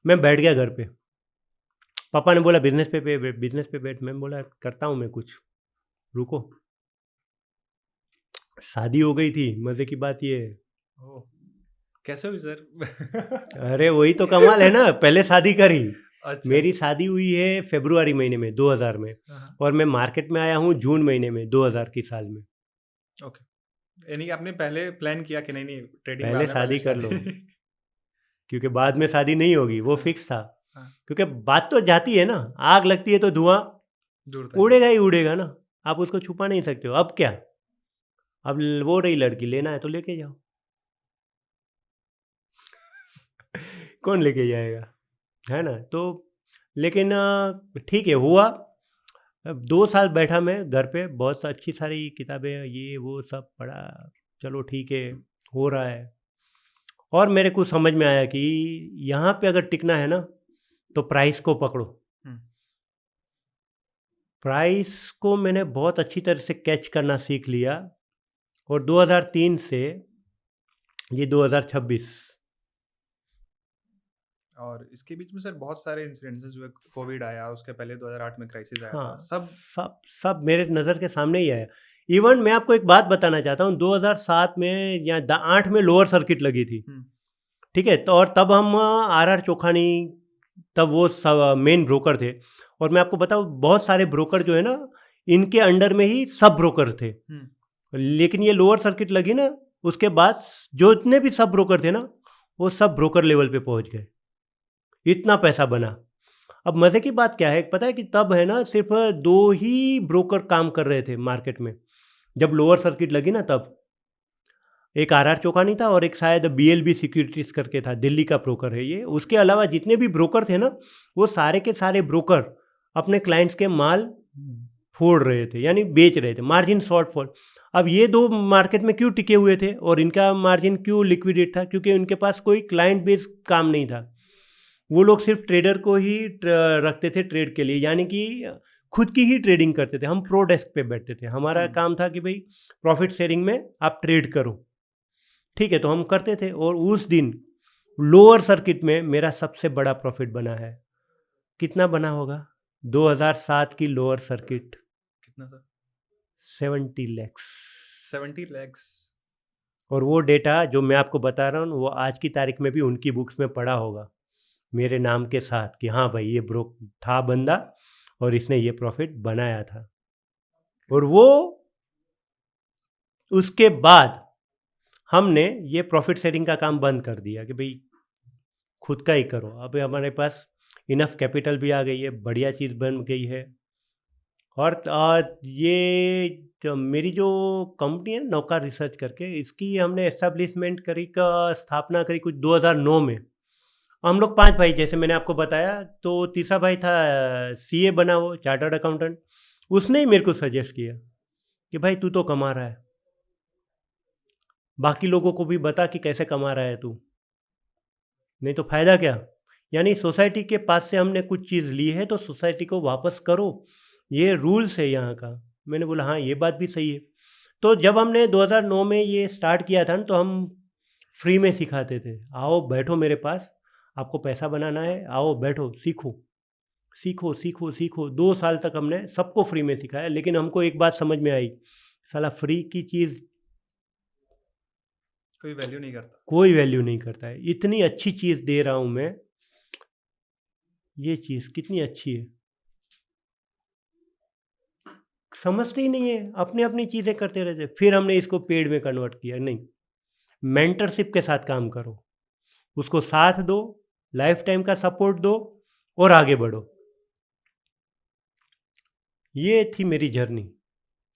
मैं बैठ गया घर पे। पापा ने बोला बिजनेस पे बिजनेस पे बैठ। मैं बोला करता हूँ मैं कुछ, रुको। शादी हो गई थी, मज़े की बात ये है। ओह! कैसे हुई सर? अरे वही तो कमाल है ना, पहले शादी करी। अच्छा। मेरी शादी हुई है फरवरी महीने में 2000 में, हाँ, हाँ। और मैं मार्केट में आया हूँ जून महीने में 2000 की साल में। ओके। यानी कि आपने पहले प्लान किया कि नहीं ट्रेडिंग में पहले आना है, पहले शादी कर लो, शादी। क्योंकि बाद में शादी नहीं होगी, वो हाँ, फिक्स था। हाँ। क्योंकि बात तो जाती है ना, आग लगती है तो धुआं दूर तक उड़ेगा जाता ही उड़ेगा ना, आप उसको छुपा नहीं सकते हो। अब क्या, अब वो रही लड़की, लेना है तो लेके जाओ। कौन लेके जाएगा, है ना। तो लेकिन ठीक है हुआ। अब 2 साल बैठा मैं घर पे, बहुत अच्छी सारी किताबें ये वो सब पढ़ा। चलो ठीक है, हो रहा है। और मेरे को समझ में आया कि यहाँ पे अगर टिकना है ना, तो प्राइस को पकड़ो। है। प्राइस को मैंने बहुत अच्छी तरह से कैच करना सीख लिया। और 2003 से ये 2026। और इसके बीच में सर बहुत सारे इंसिडेंसेस हुए, कोविड आया, उसके पहले 2008 में क्राइसिस आया था, हाँ, सब। सब सब मेरे नज़र के सामने ही आया। इवन मैं आपको एक बात बताना चाहता हूँ, 2007 में या 8 में लोअर सर्किट लगी थी। हम्म, ठीक है, तो और तब हम आर चोखानी, तब वो सब मेन ब्रोकर थे। और मैं आपको बताऊँ, बहुत सारे ब्रोकर जो है ना, इनके अंडर में ही सब ब्रोकर थे। हम्म, लेकिन ये लोअर सर्किट लगी ना, उसके बाद जो इतने भी सब ब्रोकर थे ना, वो सब ब्रोकर लेवल पे पहुंच गए। इतना पैसा बना। अब मज़े की बात क्या है, पता है कि तब है ना सिर्फ 2 ही ब्रोकर काम कर रहे थे मार्केट में, जब लोअर सर्किट लगी ना तब। एक आर चोखानी था, और एक शायद BLB सिक्योरिटीज करके था, दिल्ली का ब्रोकर है ये। उसके अलावा जितने भी ब्रोकर थे ना, वो सारे के सारे ब्रोकर अपने क्लाइंट्स के माल फोड़ रहे थे, यानी बेच रहे थे, मार्जिन शॉर्टफॉल। अब ये दो मार्केट में क्यों टिके हुए थे और इनका मार्जिन क्यों लिक्विडेट था? क्योंकि उनके पास कोई क्लाइंट बेस काम नहीं था। वो लोग सिर्फ ट्रेडर को ही रखते थे ट्रेड के लिए, यानी कि खुद की ही ट्रेडिंग करते थे। हम प्रो डेस्क पे बैठते थे, हमारा हम्म। काम था कि भाई प्रॉफिट शेयरिंग में आप ट्रेड करो। ठीक है, तो हम करते थे। और उस दिन लोअर सर्किट में मेरा सबसे बड़ा प्रॉफिट बना है। कितना बना होगा? 2007 की लोअर सर्किट, कितना सर? 70 लैक्स। 70 लैक्स। और वो डेटा जो मैं आपको बता रहा हूँ, वो आज की तारीख में भी उनकी बुक्स में पड़ा होगा मेरे नाम के साथ, कि हाँ भाई ये ब्रोक था बंदा और इसने ये प्रॉफिट बनाया था। और वो उसके बाद हमने ये प्रॉफिट शेयरिंग का काम बंद कर दिया कि भाई खुद का ही करो। अब हमारे पास इनफ कैपिटल भी आ गई है, बढ़िया चीज़ बन गई है। और ये मेरी जो कंपनी है नौका रिसर्च करके, इसकी हमने एस्टेब्लिशमेंट करी का स्थापना करी कुछ 2009 में। हम लोग 5 भाई, जैसे मैंने आपको बताया। तो तीसरा भाई था CA बना, वो चार्टर्ड अकाउंटेंट। उसने ही मेरे को सजेस्ट किया कि भाई तू तो कमा रहा है, बाकी लोगों को भी बता कि कैसे कमा रहा है तू, नहीं तो फ़ायदा क्या। यानी सोसाइटी के पास से हमने कुछ चीज़ ली है तो सोसाइटी को वापस करो, ये रूल्स है यहाँ का। मैंने बोला हाँ ये बात भी सही है। तो जब हमने 2009 में ये स्टार्ट किया था ना, तो हम फ्री में सिखाते थे, आओ बैठो मेरे पास, आपको पैसा बनाना है, आओ बैठो सीखो सीखो सीखो सीखो। 2 साल तक हमने सबको फ्री में सिखाया। लेकिन हमको एक बात समझ में आई, साला फ्री की चीज़ कोई वैल्यू नहीं करता। कोई वैल्यू नहीं करता है। इतनी अच्छी चीज़ दे रहा हूँ मैं, ये चीज़ कितनी अच्छी है, समझते ही नहीं है, अपनी अपनी चीज़ें करते रहते। फिर हमने इसको पेड में कन्वर्ट किया। नहीं, मेंटरशिप के साथ काम करो, उसको साथ दो, लाइफ टाइम का सपोर्ट दो और आगे बढ़ो। ये थी मेरी जर्नी।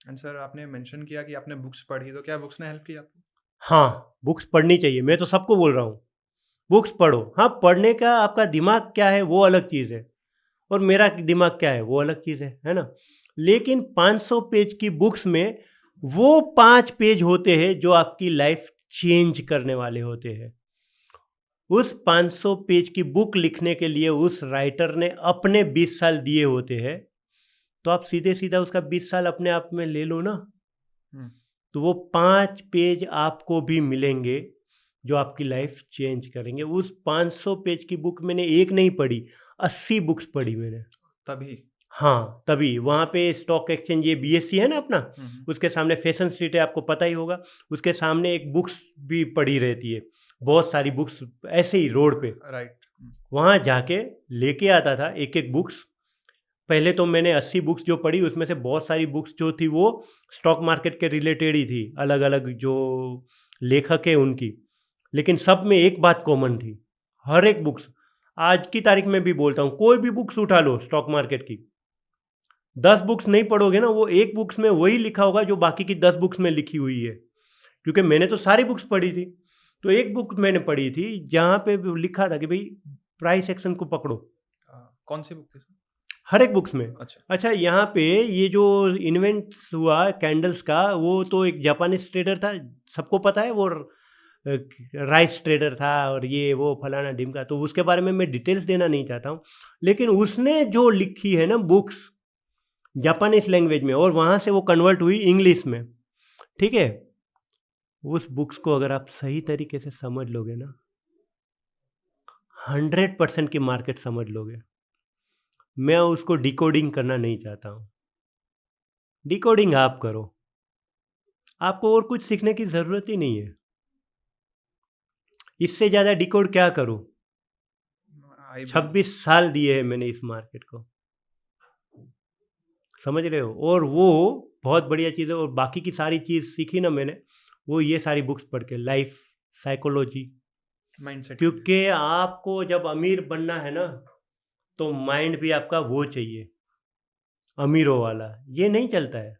एंड सर आपने मेंशन किया कि आपने बुक्स पढ़ी, तो क्या बुक्स ने हेल्प की आपको? हाँ, बुक्स पढ़नी चाहिए, मैं तो सबको बोल रहा हूँ बुक्स पढ़ो। हाँ, पढ़ने का आपका दिमाग क्या है वो अलग चीज़ है, और मेरा दिमाग क्या है वो अलग चीज़ है ना। लेकिन 500 पेज की बुक्स में वो 5 पेज होते हैं जो आपकी लाइफ चेंज करने वाले होते हैं। उस 500 पेज की बुक लिखने के लिए उस राइटर ने अपने 20 साल दिए होते हैं। तो आप सीधे सीधा उसका 20 साल अपने आप में ले लो ना, हम्म। तो वो 5 पेज आपको भी मिलेंगे जो आपकी लाइफ चेंज करेंगे। उस 500 पेज की बुक मैंने एक नहीं पढ़ी, 80 बुक्स पढ़ी मैंने। तभी। हाँ, तभी वहाँ पे स्टॉक एक्सचेंज ये बीएससी है ना अपना, उसके सामने फैशन स्ट्रीट है, आपको पता ही होगा। उसके सामने एक बुक्स भी पड़ी रहती है, बहुत सारी बुक्स ऐसे ही रोड पे। राइट। वहाँ जाके लेके आता था एक एक बुक्स। पहले तो मैंने 80 बुक्स जो पढ़ी, उसमें से बहुत सारी बुक्स जो थी वो स्टॉक मार्केट के रिलेटेड ही थी, अलग अलग जो लेखक है उनकी। लेकिन सब में एक बात कॉमन थी, हर एक बुक्स, आज की तारीख में भी बोलता हूँ, कोई भी बुक्स उठा लो स्टॉक मार्केट की, 10 बुक्स नहीं पढ़ोगे ना, वो एक बुक्स में वही लिखा होगा जो बाकी की 10 बुक्स में लिखी हुई है। क्योंकि मैंने तो सारी बुक्स पढ़ी थी, तो एक बुक मैंने पढ़ी थी जहाँ पे लिखा था कि भाई प्राइस एक्शन को पकड़ो। कौन सी बुक थी? हर एक बुक्स में। अच्छा। अच्छा, यहाँ पे ये जो इन्वेंट हुआ कैंडल्स का, वो तो एक जापानीज ट्रेडर था, सबको पता है, वो राइस ट्रेडर था, और ये वो फलाना ढिमका, तो उसके बारे में मैं डिटेल्स देना नहीं चाहता हूँ। लेकिन उसने जो लिखी है ना बुक्स जापानीज लैंग्वेज में, और वहाँ से वो कन्वर्ट हुई इंग्लिश में, ठीक है, उस बुक्स को अगर आप सही तरीके से समझ लोगे ना, 100% की मार्केट समझ लोगे। मैं उसको डिकोडिंग करना नहीं चाहता हूँ, डिकोडिंग आप करो, आपको और कुछ सीखने की ज़रूरत ही नहीं है। इससे ज़्यादा डिकोड क्या करूँ? 26 साल दिए हैं मैंने इस मार्केट को, समझ रहे हो? और वो बहुत बढ़िया चीज़ है। और बाकी की सारी चीज़ सीखी ना मैंने, वो ये सारी बुक्स पढ़ के, लाइफ साइकोलॉजी। माइंडसेट। क्योंकि आपको जब अमीर बनना है ना, तो माइंड भी आपका वो चाहिए, अमीरों वाला। ये नहीं चलता है,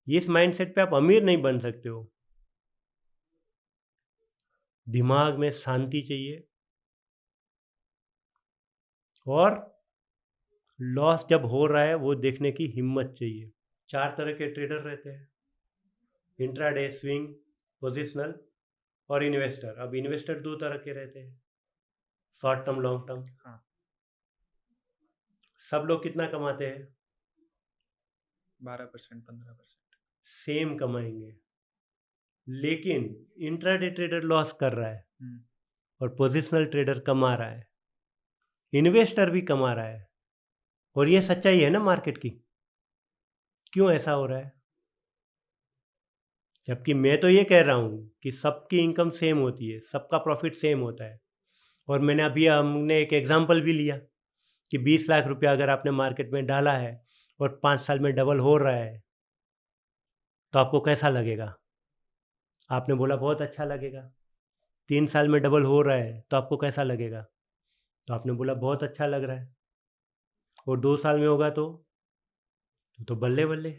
इस माइंडसेट पे आप अमीर नहीं बन सकते हो। दिमाग में शांति चाहिए, और लॉस जब हो रहा है वो देखने की हिम्मत चाहिए। 4 तरह के ट्रेडर रहते हैं, इंट्राडे, स्विंग, पोजिशनल और इन्वेस्टर। अब इन्वेस्टर 2 तरह के रहते हैं, शॉर्ट टर्म, लॉन्ग टर्म। हाँ। सब लोग कितना कमाते हैं? 12%, 15%। सेम कमाएंगे, लेकिन इंट्राडे ट्रेडर लॉस कर रहा है और पोजिशनल ट्रेडर कमा रहा है, इन्वेस्टर भी कमा रहा है। और ये सच्चाई है ना मार्केट की। क्यों ऐसा हो रहा है? जबकि मैं तो ये कह रहा हूँ कि सबकी इनकम सेम होती है, सबका प्रॉफिट सेम होता है। और मैंने अभी हमने एक एग्जांपल भी लिया कि 20 लाख रुपया अगर आपने मार्केट में डाला है और 5 साल में डबल हो रहा है, तो आपको कैसा लगेगा? आपने बोला बहुत अच्छा लगेगा। 3 साल में डबल हो रहा है तो आपको कैसा लगेगा? तो आपने बोला बहुत अच्छा लग रहा है। और 2 साल में होगा तो बल्ले बल्ले।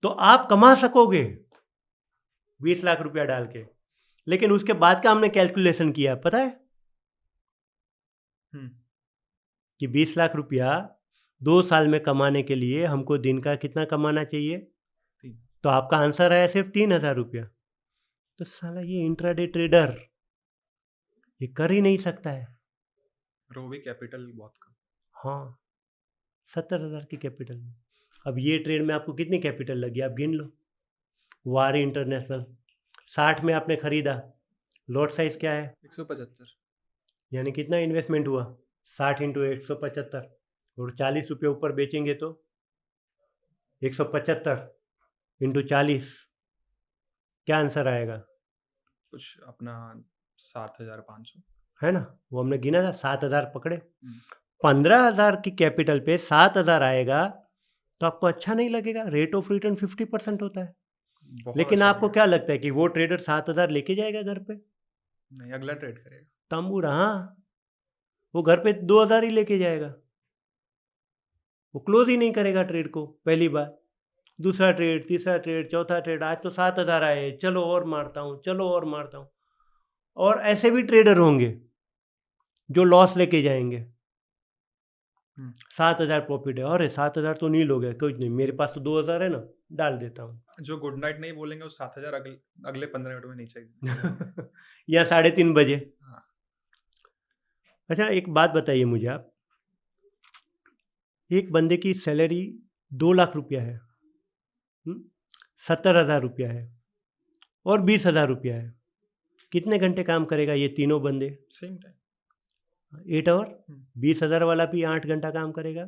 तो आप कमा सकोगे 20 लाख रुपया डाल के, लेकिन उसके बाद का हमने कैलकुलेशन किया, पता है कि 20 लाख रुपया 2 साल में कमाने के लिए हमको दिन का कितना कमाना चाहिए? 3। तो आपका आंसर आया सिर्फ 3,000 रुपया। तो साला ये इंट्राडे ट्रेडर ये कर ही नहीं सकता है। और वो भी कैपिटल बहुत कम। हाँ, 70,000 की कैपिटल में। अब ये ट्रेड में आपको कितनी कैपिटल लगी, आप गिन लो। वारी इंटरनेशनल 60 में आपने खरीदा, लॉट साइज क्या है? 175। यानी कितना इन्वेस्टमेंट हुआ? 60 इंटू 175, और 40 रुपये ऊपर बेचेंगे तो 175 इंटू 40, क्या आंसर आएगा? कुछ अपना 7,500। है ना, वो हमने गिना था, 7,000 पकड़े। 15,000 की कैपिटल पे 7,000 आएगा तो आपको अच्छा नहीं लगेगा? रेट ऑफ रिटर्न 50% होता है। लेकिन अच्छा आपको क्या लगता है कि वो ट्रेडर 7,000 लेके जाएगा घर पे? नहीं, अगला ट्रेड करेगा। तंबू रहा, वो घर पे 2,000 ही लेके जाएगा, वो क्लोज ही नहीं करेगा ट्रेड को। पहली बार, दूसरा ट्रेड, तीसरा ट्रेड, चौथा ट्रेड, आज तो 7,000 आए, चलो और मारता हूँ, चलो और मारता हूँ। और ऐसे भी ट्रेडर होंगे जो लॉस लेके जाएंगे। 7,000 प्रॉफिट है, अरे 7,000 तो नील हो गया, कुछ नहीं, मेरे पास तो 2,000 है ना, डाल देता हूँ। जो गुड नाइट नहीं बोलेंगे वो 7,000 अगले 15 मिनट में नीचे गिरेंगे। या 3:30 बजे। हाँ। अच्छा, एक बात बताइए मुझे आप, एक बंदे की सैलरी 2 लाख रुपया है, 70,000 रुपया है, और 20,000 रुपया है, कितने घंटे काम करेगा ये तीनों बंदे? Same time 8 our. 20,000 वाला भी 8 घंटा काम करेगा,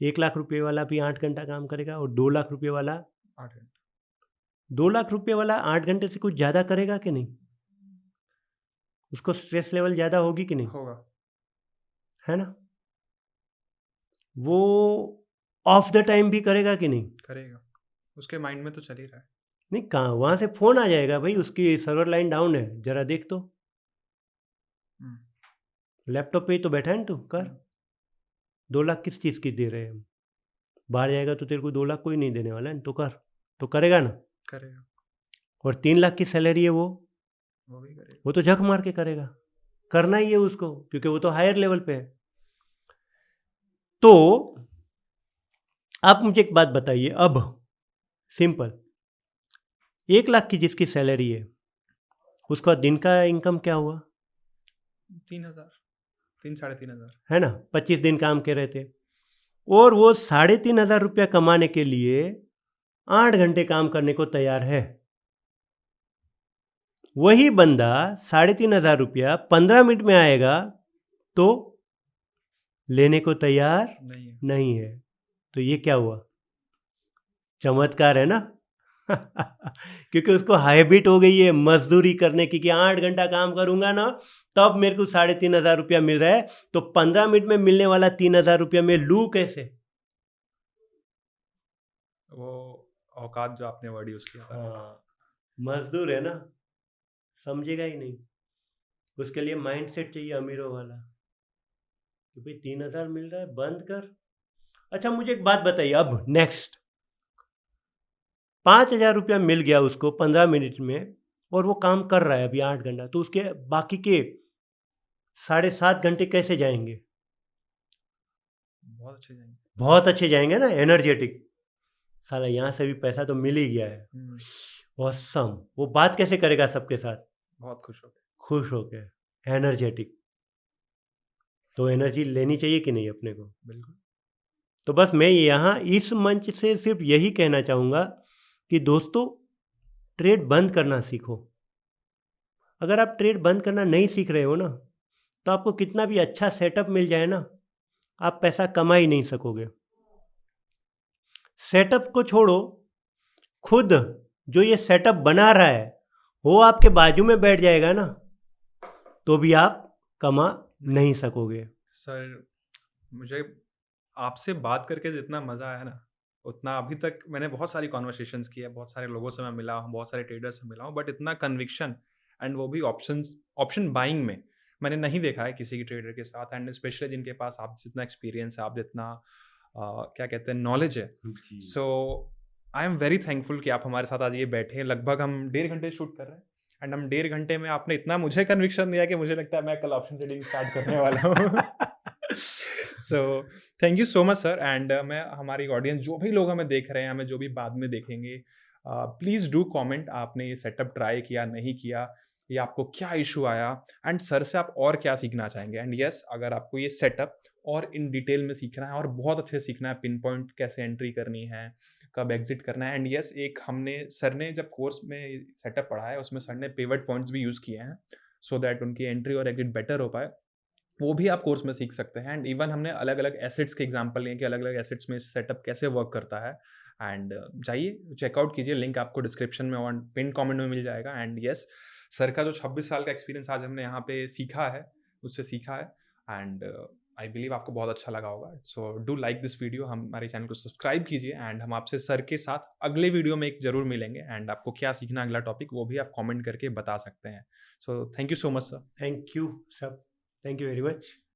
1,00,000 रुपये वाला भी 8 घंटा काम करेगा, और 2,00,000 रुपये वाला 8 घंटे 2,00,000 रुपये वाला 8 घंटे से कुछ ज़्यादा करेगा कि नहीं? उसको स्ट्रेस लेवल ज़्यादा होगी कि नहीं? होगा। है ना? वो ऑफ द टाइम भी करेगा कि नहीं? करेगा, उसके माइंड में तो चल ही रहा है। नहीं, कहाँ वहाँ से फ़ोन आ जाएगा, भाई उसकी सर्वर लाइन डाउन है, ज़रा देख तो। लैपटॉप पे ही तो बैठा है ना तू, कर। 2,00,000 किस चीज़ की दे रहे हैं हम? बाहर जाएगा तो तेरे को 2,00,000 कोई नहीं देने वाला है, तो कर, तो करेगा ना? करेगा, और 3,00,000 की सैलरी है वो भी करेगा। वो तो झक मार के करेगा, करना ही है उसको, क्योंकि वो तो हायर लेवल पे है। तो आप मुझे एक बात बताइए अब, सिंपल, 1,00,000 की जिसकी सैलरी है, उसका दिन का इनकम क्या हुआ? 3,000, 3-3,500। है ना? 25 दिन काम कर रहे थे, और वो 3,500 रुपया कमाने के लिए 8 घंटे काम करने को तैयार है। वही बंदा 3,500 रुपया 15 मिनट में आएगा तो लेने को तैयार नहीं है। तो ये क्या हुआ? चमत्कार है ना? क्योंकि उसको हैबिट हो गई है मजदूरी करने की, कि 8 घंटा काम करूंगा ना तब मेरे को 3,500 रुपया मिल रहा है, तो 15 मिनट में मिलने वाला 3,000 रुपया मैं लूँ कैसे? वो औकात जो आपने वर्ड यूज किया था। हाँ, मजदूर है ना, समझेगा ही नहीं। उसके लिए माइंडसेट चाहिए अमीरों वाला, कि भाई 3,000 मिल रहा है, बंद कर। अच्छा मुझे एक बात बताइए, अब नेक्स्ट 5,000 रुपया मिल गया उसको 15 मिनट में, और वो काम कर रहा है अभी 8 घंटा, तो उसके बाकी के 7.5 घंटे कैसे जाएंगे? बहुत अच्छे जाएंगे, बहुत अच्छे जाएंगे ना, एनर्जेटिक। साला यहाँ से भी पैसा तो मिल ही गया है, ऑसम। वो बात कैसे करेगा सबके साथ? बहुत खुश होके, एनर्जेटिक। तो एनर्जी लेनी चाहिए कि नहीं अपने को? बिल्कुल। तो बस मैं यहाँ इस मंच से सिर्फ यही कहना चाहूँगा कि दोस्तों, ट्रेड बंद करना सीखो। अगर आप ट्रेड बंद करना नहीं सीख रहे हो ना, तो आपको कितना भी अच्छा सेटअप मिल जाए ना, आप पैसा कमा ही नहीं सकोगे। सेटअप को छोड़ो, खुद जो ये सेटअप बना रहा है वो आपके बाजू में बैठ जाएगा ना, तो भी आप कमा नहीं सकोगे। सर, मुझे आपसे बात करके जितना मज़ा आया ना, उतना अभी तक मैंने बहुत सारी कॉन्वर्सेशंस की है, बहुत सारे लोगों से मैं मिला हूँ, बहुत सारे ट्रेडर्स से मिला हूँ, बट इतना कन्विक्शन एंड वो भी ऑप्शन बाइंग में मैंने नहीं देखा है किसी की ट्रेडर के साथ। एंड स्पेशली जिनके पास आप जितना एक्सपीरियंस है, आप जितना क्या कहते हैं नॉलेज है। सो आई एम वेरी थैंकफुल कि आप हमारे साथ आज ये बैठे हैं। लगभग हम 1.5 घंटे शूट कर रहे हैं, एंड हम 1.5 घंटे में आपने इतना मुझे कन्विक्शन दिया कि मुझे लगता है मैं कल ऑप्शन ट्रेडिंग स्टार्ट करने वाला हूँ। So thank you so much sir. And मैं हमारी ऑडियंस, जो भी लोग हमें देख रहे हैं, हमें जो भी बाद में देखेंगे, प्लीज़ डू कमेंट, आपने ये सेटअप ट्राई किया, नहीं किया, या आपको क्या इशू आया, एंड सर से आप और क्या सीखना चाहेंगे। एंड यस, अगर आपको ये सेटअप और इन डिटेल में सीखना है और बहुत अच्छे से सीखना है, पिन पॉइंट कैसे एंट्री करनी है, कब एग्जिट करना है, एंड यस, एक हमने सर ने जब कोर्स में सेटअप पढ़ा है उसमें सर ने पिवट पॉइंट्स भी यूज़ किए हैं, सो दैट उनकी एंट्री और एग्जिट बेटर हो पाए, वो भी आप कोर्स में सीख सकते हैं। एंड इवन हमने अलग अलग एसेट्स के एग्जांपल लिए कि अलग अलग एसेट्स में सेटअप कैसे वर्क करता है। एंड जाइए चेकआउट कीजिए, लिंक आपको डिस्क्रिप्शन में और पिन कमेंट में मिल जाएगा। एंड यस, सर का जो 26 साल का एक्सपीरियंस आज हमने यहाँ पे सीखा है, उससे सीखा है, एंड आई बिलीव आपको बहुत अच्छा लगा होगा। So do like this video, हमारे चैनल को सब्सक्राइब कीजिए, एंड हम आपसे सर के साथ अगले वीडियो में एक जरूर मिलेंगे। एंड आपको क्या सीखना अगला टॉपिक, वो भी आप कमेंट करके बता सकते हैं। So thank you so much sir. Thank you सब, थैंक यू वेरी मच।